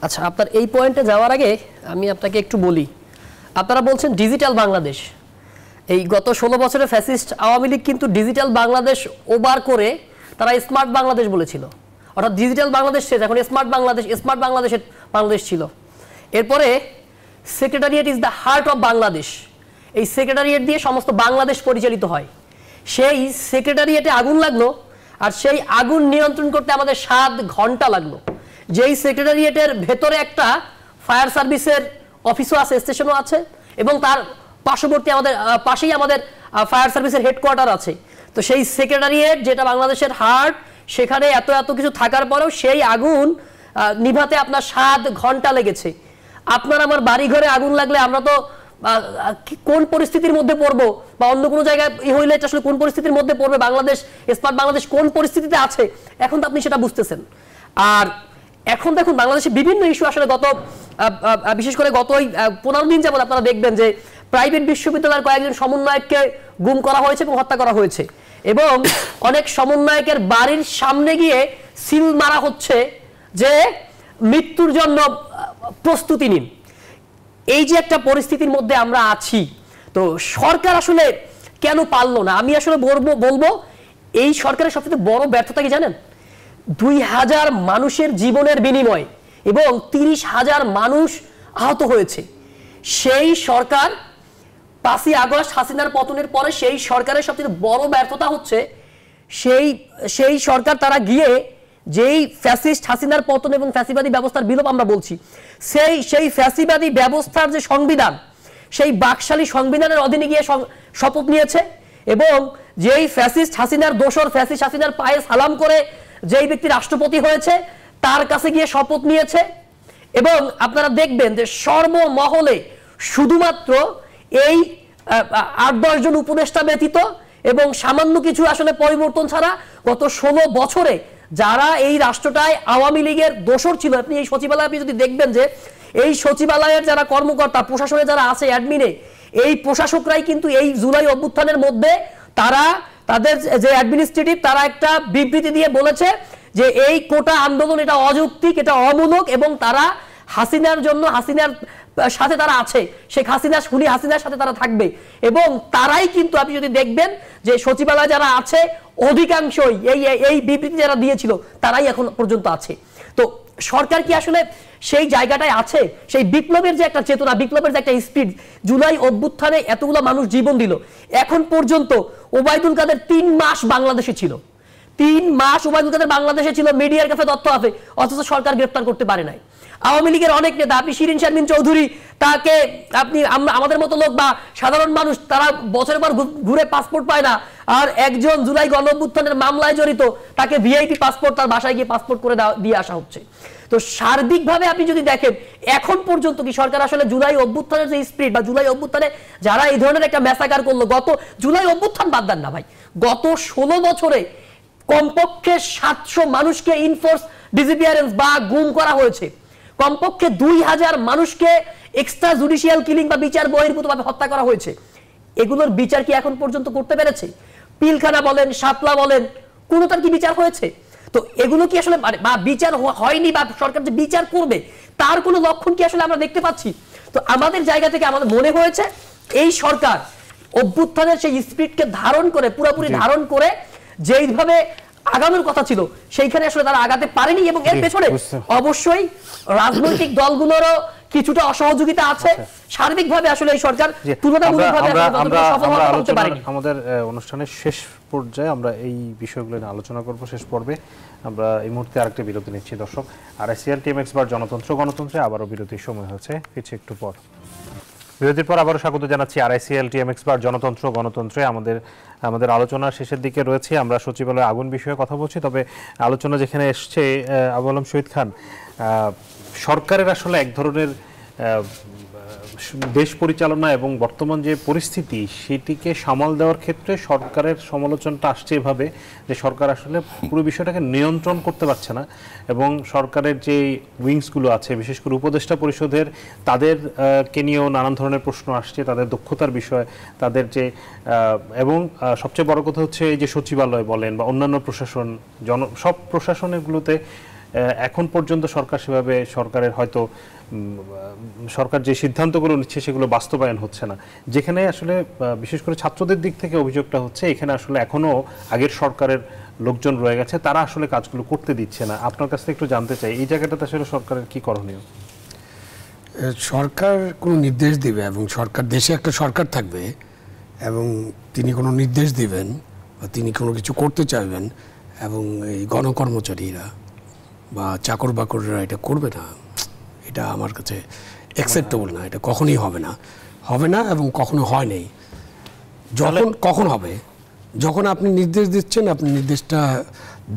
আচ্ছা, আপনার এই পয়েন্টে যাওয়ার আগে আমি আপনাকে একটু বলি, আপনারা বলছেন ডিজিটাল বাংলাদেশ। এই গত 16 বছরের ফ্যাসিস্ট আওয়ামী লীগ কিন্তু ডিজিটাল বাংলাদেশ ওভার করে তারা স্মার্ট বাংলাদেশ বলেছিল, অর্থাৎ ডিজিটাল বাংলাদেশ শেষ, এখন স্মার্ট বাংলাদেশ ছিল। এরপরে secretariat is the heart of Bangladesh, এই সেক্রেটারিয়েট দিয়ে সমস্ত বাংলাদেশ পরিচালিত হয়। সেই সেক্রেটারিয়েটে আগুন লাগলো, আর সেই আগুন নিয়ন্ত্রণ করতে আমাদের 7 ঘন্টা লাগলো। যেই সেক্রেটারিয়েটের ভেতরে একটা ফায়ার সার্ভিসের অফিসও আছে, স্টেশনও আছে, এবং তার পাশেই আমাদের ফায়ার সার্ভিসের হেডকোয়ার্টার আছে। তো সেই সেক্রেটারিয়েট, যেটা বাংলাদেশের হার্ট, সেখানে এত কিছু থাকার পরেও সেই আগুন নিভাতে আপনার 7 ঘন্টা লেগেছে। আপনার আমার বাড়ি ঘরে আগুন লাগলে আমরা তো কোন পরিস্থিতির মধ্যে পড়বো, বা অন্য কোনো জায়গায় হইলে এটা আসলে কোন পরিস্থিতির মধ্যে পড়বে, বাংলাদেশ স্মার্ট বাংলাদেশ কোন পরিস্থিতিতে আছে, এখন তো আপনি সেটা বুঝতেছেন। আর এখন দেখুন, বাংলাদেশে বিভিন্ন ইস্যু আসলে বিশেষ করে গত 15 দিন যাবত আপনারা দেখবেন যে প্রাইভেট বিশ্ববিদ্যালয়ের কয়েকজন সমন্বয়ককে গুম করা হয়েছে এবং হত্যা করা হয়েছে, এবং অনেক সমন্বয়কের বাড়ির সামনে গিয়ে সিল মারা হচ্ছে যে মৃত্যুর জন্য প্রস্তুতি নিন। এই যে একটা পরিস্থিতির মধ্যে আমরা আছি, তো সরকার আসলে কেন পারলো না? আমি আসলে বলবো এই সরকারের সবচেয়ে বড় ব্যর্থতা কি জানেন? 2000 মানুষের জীবনের বিনিময়ে এবং 30,000 মানুষ আহত হয়েছে। সেই সরকার 5ই আগস্ট হাসিনার পতনের পরে সেই সরকারের সবচেয়ে বড় ব্যর্থতা হচ্ছে সেই সরকার তারা গিয়ে যেই ফ্যাসিস্ট হাসিনার পতন এবং ফ্যাসিবাদী ব্যবস্থার বিলোপ আমরা বলছি, সেই ফ্যাসিবাদী ব্যবস্থার যে সংবিধান, সেই বাকশালী সংবিধানের অধীনে গিয়ে শপথ নিয়েছে, এবং যেই ফ্যাসিস্ট হাসিনার দোসর ফ্যাসিস্ট হাসিনার পায়ে সালাম করে যেই ব্যক্তি রাষ্ট্রপতি হয়েছে তার কাছে গিয়ে শপথ নিয়েছে। এবং আপনারা দেখবেন যে সর্বমহলে শুধুমাত্র এই 8-10 জন উপদেষ্টা ব্যতীত এবং সামান্য কিছু আসলে পরিবর্তন ছাড়া গত 16 বছরে যারা এই রাষ্ট্রটায় আওয়ামী লীগের দোসর ছিল, আপনি এই সচিবালয় আপনি যদি দেখবেন যে এই সচিবালয়ের যারা কর্মকর্তা, প্রশাসনে যারা আছে, অ্যাডমিনে, এই প্রশাসকরাই কিন্তু এই জুলাই অভ্যুত্থানের মধ্যে তাদের যে অ্যাডমিনিস্ট্রেটিভ, তারা একটা বিবৃতি দিয়ে বলেছে যে এই কোটা আন্দোলন এটা অযৌক্তিক, এটা অমূলক, এবং তারা হাসিনার জন্য, হাসিনার সাথে তারা আছে, শেখ হাসিনা খুনি হাসিনার সাথে তারা থাকবে। এবং তারাই কিন্তু আপনি যদি দেখবেন যে সচিবালয় যারা আছে অধিকাংশই এই বিবৃতি যারা দিয়েছিল তারাই এখন পর্যন্ত আছে। তো সরকার কি আসলে সেই জায়গাটায় আছে? সেই বিপ্লবের যে একটা চেতনা, বিপ্লবের যে একটা স্পিড, জুলাই অভ্যুত্থানে এতগুলো মানুষ জীবন দিল, এখন পর্যন্ত ওবায়দুল কাদের 3 মাস বাংলাদেশে ছিল, 3 মাস ওবায়দুল কাদের বাংলাদেশে ছিল, মিডিয়ার কাছে তথ্য আছে, অথচ সরকার গ্রেফতার করতে পারে নাই। আওয়ামী লীগের অনেক নেতা, আপনি শিরিন শারমিন চৌধুরী, তাকে আপনি আমাদের মতো লোক বা সাধারণ মানুষ, তারা বছরের পর ঘুরে পাসপোর্ট পায় না, আর একজন জুলাই গণঅভ্যুত্থানের মামলায় জড়িত, তাকে ভিআইপি পাসপোর্ট তার বাসায় গিয়ে পাসপোর্ট করে দিয়ে আসা হচ্ছে। তো সার্বিকভাবে আপনি যদি দেখেন এখন পর্যন্ত কি সরকার আসলে জুলাই অভ্যুত্থানের যে স্পিরিট, বা জুলাই অভ্যুত্থানে যারা এই ধরনের একটা ম্যাসাকার করলো, গত জুলাই অভ্যুত্থান বাদ দেন না ভাই, গত 16 বছরে কমপক্ষে 700 মানুষকে ইনফোর্স ডিসঅ্যাপিয়ারেন্স বা গুম করা হয়েছে, কমপক্ষে 2000 মানুষকে এক্সট্রা জুডিশিয়াল কিলিং বা বিচার বহির্ভূতভাবে হত্যা করা হয়েছে। এগুলোর বিচার কি এখন পর্যন্ত করতে পেরেছে? পিলখানা বলেন, শাপলা বলেন, কোনোটার কি বিচার হয়েছে? তো এগুলো কি আসলে বা বিচার হয়নি, বা সরকার যে বিচার করবে তার কোনো লক্ষণ কি আসলে আমরা দেখতে পাচ্ছি? তো আমাদের জায়গা থেকে আমাদের মনে হয়েছে এই সরকার অভ্যুত্থানের সেই স্পিরিটকে ধারণ করে, পুরোপুরি ধারণ করে যেইভাবে আগানোর কথা ছিল সেইখানে আসলে তারা আগাতে পারেনি, এবং এর পেছনে অবশ্যই রাজনৈতিক দলগুলোরও কিছুটা অসহযোগিতা আছে। সার্বিকভাবে আসলে এই সরকার তুলনামূলকভাবে সফল হতে পারেনি। আমাদের অনুষ্ঠানের শেষ পর্যায়ে আমরা এই বিষয়গুলো নিয়ে আলোচনা করব। শেষ পর্বে আমরা এই মুহূর্তে আরেকটা বিরতি নিচ্ছি দর্শক। আর আইসিএল টিএমএক্স বার গণতন্ত্রে আবারও বিরতির সময় হচ্ছে, ফিরছি একটু পর। বিরতির পর আবারও স্বাগত জানাচ্ছি আরআইসিএল টিএমএক্স বার গণতন্ত্রে। আমাদের আলোচনার শেষের দিকে রয়েছে, আমরা সচিবালয়ে আগুন বিষয়ে কথা বলছি। তবে আলোচনা যেখানে এসছে, আবু আলম শহীদ খান, সরকারের আসলে এক ধরনের দেশ পরিচালনা এবং বর্তমান যে পরিস্থিতি সেটিকে সামাল দেওয়ার ক্ষেত্রে সরকারের সমালোচনাটা আসছে এভাবে যে সরকার আসলে পুরো বিষয়টাকে নিয়ন্ত্রণ করতে পারছে না এবং সরকারের যে উইংসগুলো আছে বিশেষ করে উপদেষ্টা পরিষদের তাদেরকে নিয়েও নানান ধরনের প্রশ্ন আসছে, তাদের দক্ষতার বিষয়, তাদের যে এবং সবচেয়ে বড় কথা হচ্ছে এই যে সচিবালয় বলেন বা অন্যান্য প্রশাসন সব প্রশাসনগুলোতে এখন পর্যন্ত সরকার সেভাবে সরকারের হয়তো সরকার যে সিদ্ধান্তগুলো নিচ্ছে সেগুলো বাস্তবায়ন হচ্ছে না, যেখানে আসলে বিশেষ করে ছাত্রদের দিক থেকে অভিযোগটা হচ্ছে এখানে আসলে এখনো আগের সরকারের লোকজন রয়ে গেছে, তারা আসলে কাজগুলো করতে দিচ্ছে না। আপনার কাছ থেকে একটু জানতে চাই এই জায়গাটাতে আসলে সরকারের কি করণীয়? সরকার কোনো নির্দেশ দিবে এবং সরকার দেশে একটা সরকার থাকবে এবং তিনি কোনো নির্দেশ দিবেন বা তিনি কোনো কিছু করতে চাইবেন এবং এই গণকর্মচারীরা বা চাকর বাকররা এটা করবে না, এটা আমার কাছে অ্যাকসেপ্টেবল না। এটা কখনোই হবে না এবং কখনো হয় নাই। কখন হবে? যখন আপনি নির্দেশ দিচ্ছেন, আপনি নির্দেশটা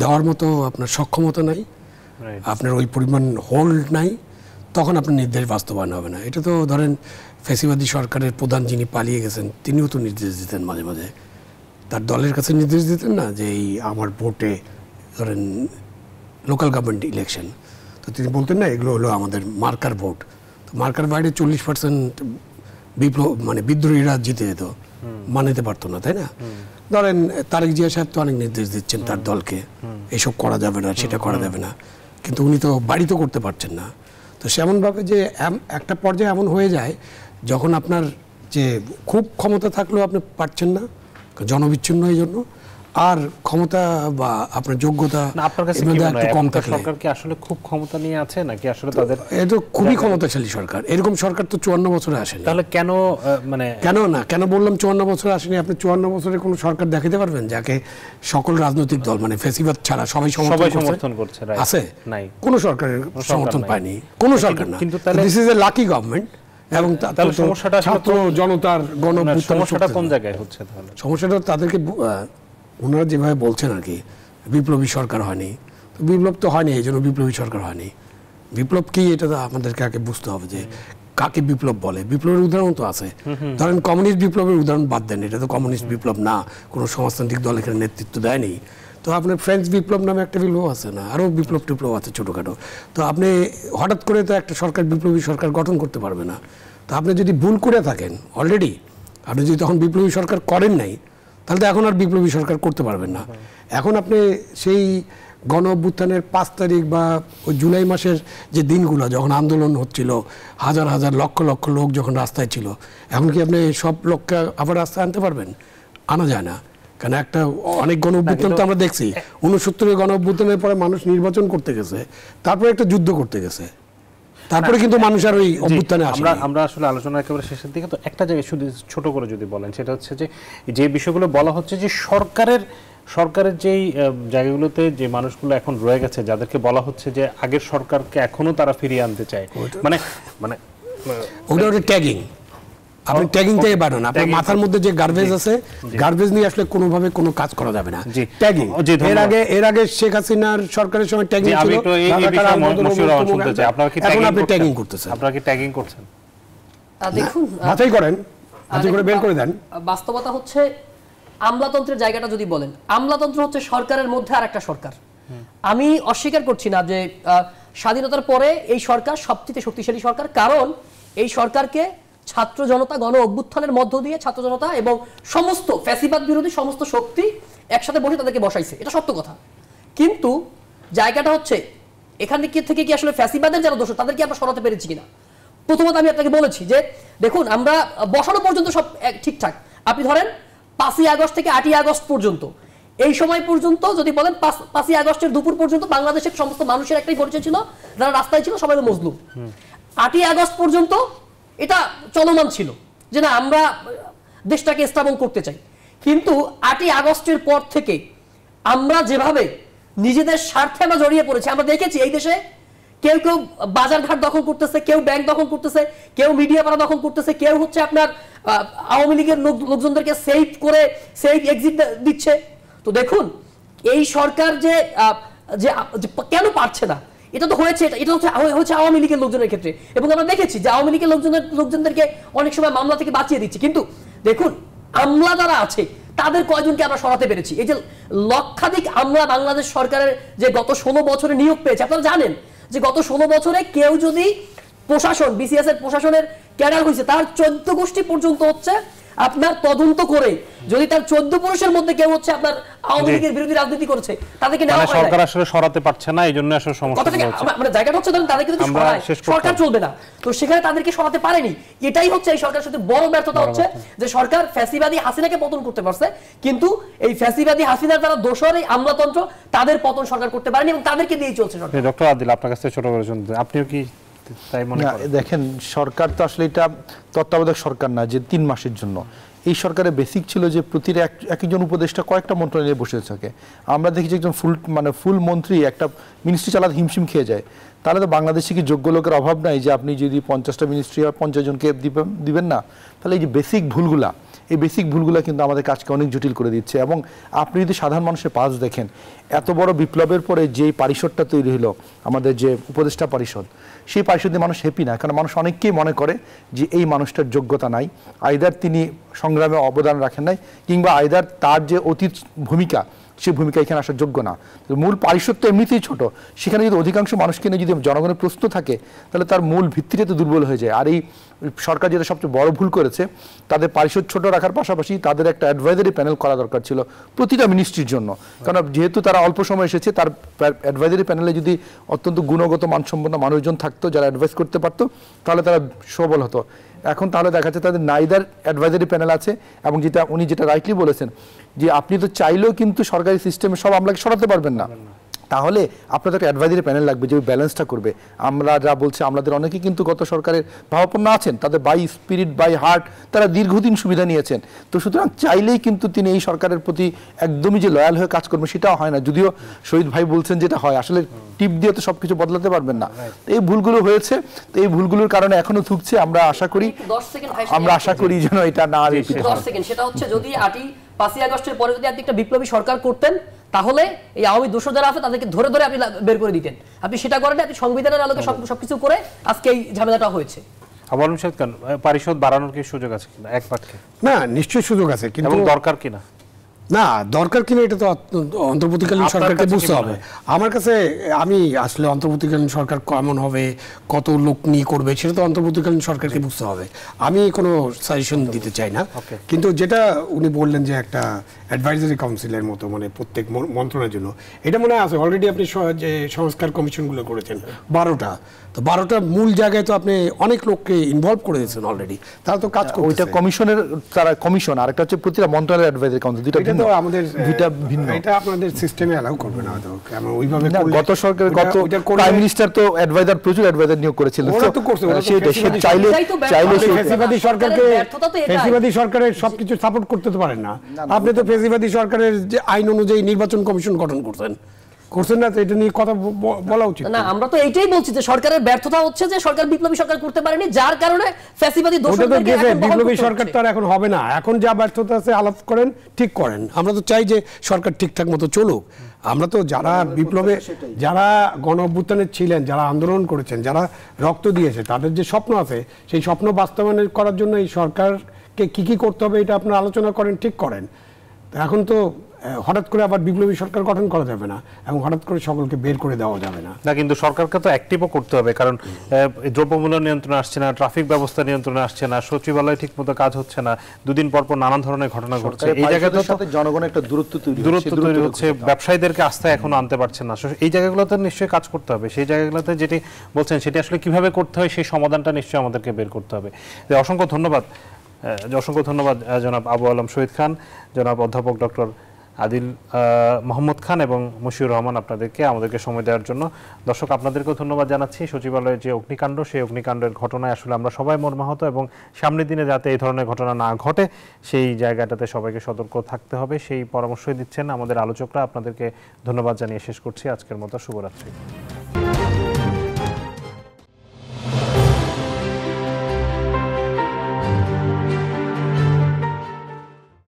দেওয়ার মতো আপনার সক্ষমতা নাই, আপনার ওই পরিমাণ হোল্ড নাই, তখন আপনার নির্দেশ বাস্তবায়ন হবে না। এটা তো ধরেন ফ্যাসিবাদী সরকারের প্রধান যিনি পালিয়ে গেছেন তিনিও তো নির্দেশ দিতেন মাঝে মাঝে, তার দলের কাছে নির্দেশ দিতেন না যে এই আমার ভোটে ধরেন লোকাল গভর্নমেন্ট ইলেকশন, তো তিনি বলতেন না এগুলো হলো আমাদের মার্কার ভোট, তো মার্কার বাইরে 40% বিদ্রোহীরা জিতে যেত, মানতে পারতো না, তাই না? ধরেন তারেক জিয়া সাহেব তো অনেক নির্দেশ দিচ্ছেন তার দলকে এসব করা যাবে না, সেটা করা যাবে না, কিন্তু উনি তো বাড়ি তো করতে পারছেন না। তো সেমনভাবে যে একটা পর্যায়ে এমন হয়ে যায় যখন আপনার যে খুব ক্ষমতা থাকলেও আপনি পারছেন না, জনবিচ্ছিন্ন এই জন্য, আর ক্ষমতা বা আপনার যোগ্যতা আপনার কাছে একটু কম থাকলে সরকার কি আসলে খুব ক্ষমতা নিয়ে আছে নাকি আসলে তাদের এটা খুবই ক্ষমতাশালী সরকার? এরকম সরকার তো 54 বছরে আসেনি। তাহলে কেন বললাম 54 বছরে আসেনি? আপনি 54 বছরে কোনো সরকার দেখাতে পারবেন যাকে সকল রাজনৈতিক দল ফ্যাসিবাদ ছাড়া সবাই সমর্থন করছে? আছে? নাই, কোন সরকারের সমর্থন পায়নি, কোন সরকার না। কিন্তু this is a lucky government. এবং তাহলে সমস্যাটা ছাত্র জনতার সমস্যাটা কোন জায়গায় হচ্ছে? তাহলে সমস্যাটা তাদেরকে ওনারা যেভাবে বলছেন আর কি বিপ্লবী সরকার হয়নি, তো বিপ্লব তো হয়নি, এই জন্য বিপ্লবী সরকার হয়নি। বিপ্লব কি এটা তো আমাদেরকে আগে বুঝতে হবে যে কাকে বিপ্লব বলে। বিপ্লবের উদাহরণ তো আছে, ধরেন কমিউনিস্ট বিপ্লবের উদাহরণ বাদ দেন, এটা তো কমিউনিস্ট বিপ্লব না, কোনো সমাজতান্ত্রিক দল এখানে নেতৃত্ব দেয়নি। তো আপনার ফ্রেঞ্চ বিপ্লব নামে একটা বিপ্লব আছে না, আরও বিপ্লব আছে ছোটোখাটো। তো আপনি হঠাৎ করে তো একটা সরকার বিপ্লবী সরকার গঠন করতে পারবে না। তো আপনি যদি ভুল করে থাকেন অলরেডি, আপনি যদি তখন বিপ্লবী সরকার করেন নাই, তাহলে তো এখন আর বিপ্লবী সরকার করতে পারবেন না। এখন আপনি সেই গণ অভ্যুত্থানের 5 তারিখ বা ওই জুলাই মাসের যে দিনগুলো যখন আন্দোলন হচ্ছিল, হাজার হাজার লক্ষ লক্ষ লোক যখন রাস্তায় ছিল, এখন কি আপনি সব লোককে আবার রাস্তায় আনতে পারবেন? আনা যায় না, কারণ একটা অনেক গণ অভ্যুত্থান তো আমরা দেখছি। 69 গণ অভ্যুত্থানের পরে মানুষ নির্বাচন করতে গেছে, তারপরে একটা যুদ্ধ করতে গেছে, তারপরে কিন্তু মানুষ আর ওই অভ্যুত্থানে আসে। আমরা আসলে আলোচনা একেবারে শেষের দিকে, তো একটা জায়গায় শুধু ছোট করে যদি বলেন, সেটা হচ্ছে যে বিষয়গুলো বলা হচ্ছে যে সরকারের যেই জায়গাগুলোতে যে মানুষগুলো এখন রয়ে গেছে, যাদেরকে বলা হচ্ছে যে আগের সরকারকে এখনো তারা ফিরিয়ে আনতে চায়, ওটা ট্যাগিং। আপনি ট্যাগিং থেকে বাড়ান, আপনার মাথার মধ্যে যে গার্বেজ আছে, গার্বেজ নিয়ে আসলে কোনোভাবে কোনো কাজ করা যাবে না। ট্যাগিং এর আগে শেখ হাসিনার সরকারের সময় ট্যাগিং ছিল, এখন আপনি ট্যাগিং করতেছেন। আপনারা কি ট্যাগিং করছেন? দেখুন, মাথায় করেন, মাথায় করে বের করে দেন। বাস্তবতা হচ্ছে আমলাতন্ত্রের জায়গাটা যদি বলেন, আমলাতন্ত্র হচ্ছে সরকারের মধ্যে আর একটা সরকার। আমি অস্বীকার করছি না যে স্বাধীনতার পরে এই সরকার সবচেয়ে শক্তিশালী সরকার, কারণ এই সরকারকে ছাত্র জনতা গণ অভ্যুত্থানের মধ্য দিয়ে ছাত্র জনতা এবং সমস্ত ফ্যাসিবাদ বিরোধী সমস্ত শক্তি একসাথে বসে তাদেরকে বসাইছে, এটা সত্য কথা। কিন্তু জায়গাটা হচ্ছে এখান থেকে কি আসলে ফ্যাসিবাদের যারা দোষ তাদেরকে আমরা সরাতে পেরেছি কিনা? প্রথমত আমি আপনাকে বলেছি যে দেখুন, আমরা বসানো পর্যন্ত সব ঠিকঠাক। আপনি ধরেন 5ই আগস্ট থেকে 8ই আগস্ট পর্যন্ত, এই সময় পর্যন্ত যদি বলেন 5ই আগস্টের দুপুর পর্যন্ত বাংলাদেশের সমস্ত মানুষের একটাই পরিচয় ছিল, যারা রাস্তায় ছিল সবাই মজলুম। 8ই আগস্ট পর্যন্ত এটা চলমান ছিল যে না, আমরা দেশটাকে স্থাপন করতে চাই। কিন্তু 8ই আগস্টের পর থেকে আমরা যেভাবে নিজেদের স্বার্থে আমরা জড়িয়ে পড়েছি, আমরা দেখেছি এই দেশে কেউ কেউ বাজারঘাট দখল করতেছে, কেউ ব্যাংক দখল করতেছে, কেউ মিডিয়া পাড়া দখল করতেছে, কেউ হচ্ছে আপনার আওয়ামী লীগের লোকজনদেরকে সেফ এক্সিট দিচ্ছে। তো দেখুন, এই সরকার যে কেন পারছে না, এটা তো হয়েছে, এটা হচ্ছে আওয়ামী লীগের লোকজনের ক্ষেত্রে, এবং আমরা দেখেছি যে আওয়ামী লীগের লোকজনদেরকে অনেক সময় মামলা থেকে বাঁচিয়ে দিচ্ছে। কিন্তু দেখুন আমলা যারা আছে তাদের কয়জনকে আমরা সরাতে পেরেছি? এই যে লক্ষাধিক আমলা বাংলাদেশ সরকারের যে গত 16 বছরে নিয়োগ পেয়েছে, আপনারা জানেন যে গত 16 বছরে কেউ যদি প্রশাসন বিসিএস এর প্রশাসনের ক্যাডার হয়েছে, তার 14 গোষ্ঠী পর্যন্ত হচ্ছে আপনার তদন্ত করে যদি তার 14 পুরুষের মধ্যে কেউ হচ্ছে আপনার আওয়ামী লীগের বিরোধী রাজনীতি করেছে, তাদেরকে নেওয়া হয় না। সরকার আসলে সরাতে পারছে না, এইজন্য আসলে সমস্যা হচ্ছে। মানে জায়গাটা হচ্ছে তাদেরকে যদি সরায় সরকার চলবে না, তো সেখানে তাদেরকে সরাতে পারেনি। এটাই হচ্ছে এই সরকারের সাথে বড় ব্যর্থতা হচ্ছে, যে সরকার ফ্যাসিবাদী হাসিনাকে পতন করতে পারছে, কিন্তু এই ফ্যাসিবাদী হাসিনার যারা দোষর এই আমলাতন্ত্র তাদের পতন সরকার করতে পারেনি, এবং তাদেরকে দিয়েই চলছে সরকার। ডক্টর আদিল, আপনার কাছে ছোট করে শুনতে, আপনিও কি তাই মনে করেন? দেখেন, সরকার তো আসলে এটা তত্ত্বাবধায়ক সরকার না যে 3 মাসের জন্য। এই সরকারের বেসিক ছিল যে প্রতিটা একজন উপদেষ্টা কয়েকটা মন্ত্রণালয়ে বসে থাকে। আমরা দেখি যে একজন ফুল মন্ত্রী একটা মিনিস্ট্রি চালাতে হিমশিম খেয়ে যায়। তাহলে তো বাংলাদেশে কি যোগ্য লোকের অভাব নাই যে আপনি যদি 50টা মিনিস্ট্রি হয় 50 জনকে দিবেন না? তাহলে এই যে বেসিক ভুলগুলা, এই বেসিক ভুলগুলো কিন্তু আমাদের কাজকে অনেক জটিল করে দিচ্ছে। এবং আপনি যদি সাধারণ মানুষের পাস দেখেন, এত বড় বিপ্লবের পরে যে পরিষদটা তৈরি হলো আমাদের যে উপদেষ্টা পরিষদ, সেই পরিষদে মানুষ হ্যাপি না, কারণ মানুষ অনেককেই মনে করে যে এই মানুষটার যোগ্যতা নাই, আইদার তিনি সংগ্রামে অবদান রাখেন নাই, কিংবা আইদার তার যে অতীত ভূমিকা সেই ভূমিকা এখানে আসার যোগ্য না। মূল পরিষদ তো এমনিতেই ছোট, সেখানে যদি অধিকাংশ মানুষকে নিয়ে যদি জনগণের প্রশ্ন থাকে, তাহলে তার মূল ভিত্তিটা তো দুর্বল হয়ে যায়। আর এই সরকার যেটা সবচেয়ে বড় ভুল করেছে, তাদের পরিষদ ছোট রাখার পাশাপাশি তাদের একটা অ্যাডভাইজারি প্যানেল করা দরকার ছিল প্রতিটা মিনিস্ট্রির জন্য। কারণ যেহেতু তারা অল্প সময় এসেছে, তার অ্যাডভাইজারি প্যানেলে যদি অত্যন্ত গুণগত মানসম্পন্ন মানুষজন থাকতো যারা অ্যাডভাইস করতে পারতো, তাহলে তারা সবল হতো। এখন তাহলে দেখা যাচ্ছে তাদের নাইদার অ্যাডভাইজারি প্যানেল আছে, এবং উনি যেটা রাইটলি বলেছেন যে আপনি তো চাইলেও কিন্তু সরকারি সিস্টেমে সব আমলাকে সরাতে পারবেন না। তাহলে আপনাদের একটা অ্যাডভাইজারি প্যানেল লাগবে যে ব্যালেন্সটা করবে। আমরা যা বলছি, আমাদের অনেকেই কিন্তু গত সরকারের ভাবাপন্ন আছেন, তাদের বাই স্পিরিট বাই হার্ট তারা দীর্ঘদিন সুবিধা নিয়েছেন। তো সুতরাং চাইলেই কিন্তু তিনি এই সরকারের প্রতি একদমই যে লয়াল হয়ে কাজ করবেন সেটাও হয় না। যদিও শহীদ ভাই বলছেন যেটা হয়, আসলে টিপ দিয়ে তো সবকিছু বদলাতে পারবেন না। এই ভুলগুলো হয়েছে, তো এই ভুলগুলোর কারণে এখনো থুকছে। আমরা আশা করি যেন এটা না রিপিট হয়। 10 সেকেন্ড, সেটা হচ্ছে যদি 5ই আগস্টের পরে যদি আপনি একটা বিপ্লবী সরকার করতেন, তাহলে এই আওয়ামী দোষর যারা আছে তাদেরকে ধরে ধরে আপনি বের করে দিতেন। আপনি সেটা করেন, আপনি সংবিধানের আলোকে সবকিছু করে আজকে এই ঝামেলাটা হয়েছে। আবুল হোসেন খান, পরিষদ বাড়ানোর কি সুযোগ আছে কিনা এক পক্ষে? না, নিশ্চয়ই সুযোগ আছে, কিন্তু দরকার কিনা? না, দরকার কিনা এটা তো অন্তর্বর্তীকালীন সরকারকে বুঝতে হবে। আমার কাছে, আমি আসলে অন্তর্বর্তীকালীন সরকার কেমন হবে, কত লোক নিয়ে করবে, সেটা তো অন্তর্বর্তীকালীন সরকারকে বুঝতে হবে। আমি কোনো সাজেশন দিতে চাই না। কিন্তু যেটা উনি বললেন যে একটা অ্যাডভাইজারি কাউন্সিলের মতো, মানে প্রত্যেক মন্ত্রণালয়ের জন্য, এটা মনে আছে অলরেডি আপনি যে সংস্কার কমিশনগুলো করেছেন 12টা, তো 12টা মূল জায়গায় তো আপনি অনেক লোককে ইনভলভ করে দিয়েছেন অলরেডি, তারা তো কাজ করছে। ওইটা কমিশনের, তারা কমিশন, আর একটা হচ্ছে প্রতিটা মন্ত্রণালয়ের অ্যাডভাইজারি কাউন্সিল, দুটো ভিন্ন। আমাদের দুইটা ভিন্ন, এটা আপনাদের সিস্টেমে অ্যালাউ করবে না হয়তো। কেমন ওইভাবে গত সরকারের প্রাইম মিনিস্টার তো অ্যাডভাইজার, প্রচুর অ্যাডভাইজার নিয়োগ করেছিলেন। ওরা তো করছে, চাইলে ফ্যাসিবাদী সরকারের সবকিছু সাপোর্ট করতে তো পারেন না। আপনি তো ফ্যাসিবাদী সরকারের যে আইন অনুযায়ী নির্বাচন কমিশন গঠন করছেন না, তো এটা নিয়ে কথা বলা উচিত না। আমরা তো এইটাই বলছি যে সরকারের ব্যর্থতা হচ্ছে যে সরকার বিপ্লবী সরকার করতে পারেনি, যার কারণে ফ্যাসিবাদী দোষরদেরকে এখন বিপ্লবী সরকার তো আর এখন হবে না। এখন যা ব্যর্থতা আছে আলাপ করেন, ঠিক করেন। আমরা তো চাই যে সরকার ঠিকঠাক মতো চলুক। আমরা তো যারা বিপ্লবে, যারা গণ অভ্যুত্থানে ছিলেন, যারা আন্দোলন করেছেন, যারা রক্ত দিয়েছে, তাদের যে স্বপ্ন আছে, সেই স্বপ্ন বাস্তবায়ন করার জন্য এই সরকারকে কি করতে হবে এটা আপনারা আলোচনা করেন, ঠিক করেন। এখন তো হঠাৎ করে আবার বিপ্লবী সরকার গঠন করা যাবে না, এবং হঠাৎ করে সকলকে বের করে দেওয়া যাবে না। কিন্তু সরকারকে তো অ্যাক্টিভও করতে হবে, কারণ দ্রব্যমূল্য নিয়ন্ত্রণে আসছে না, ট্রাফিক ব্যবস্থা নিয়ন্ত্রণে আসছে না, সচিবালয় ঠিকমতো কাজ হচ্ছে না, দুদিন পর পর নানান ধরনের ঘটনা ঘটছে। এই জায়গাতে সাথে জনগণের একটা দূরত্ব তৈরি হচ্ছে, ব্যবসায়ীদেরকে আস্থায় এখনো আনতে পারছেন না। এই জায়গাগুলোতে নিশ্চয়ই কাজ করতে হবে। সেই জায়গাগুলোতে যেটি বলছেন সেটি আসলে কিভাবে করতে হয়, সেই সমাধানটা নিশ্চয়ই আমাদেরকে বের করতে হবে। অসংখ্য ধন্যবাদ জনাব আবু আলম শহীদ খান, জনাব অধ্যাপক ডক্টর আদিল মোহাম্মদ খান এবং মশিউর রহমান, আপনাদেরকে আমাদেরকে সময় দেওয়ার জন্য। দর্শক, আপনাদেরকেও ধন্যবাদ জানাচ্ছি। সচিবালয়ের যে অগ্নিকাণ্ড, সেই অগ্নিকাণ্ডের ঘটনায় আসলে আমরা সবাই মর্মাহত, এবং সামনের দিনে যাতে এই ধরনের ঘটনা না ঘটে সেই জায়গাটাতে সবাইকে সতর্ক থাকতে হবে, সেই পরামর্শই দিচ্ছেন আমাদের আলোচকরা। আপনাদেরকে ধন্যবাদ জানিয়ে শেষ করছি আজকের মতো। শুভরাত্রি।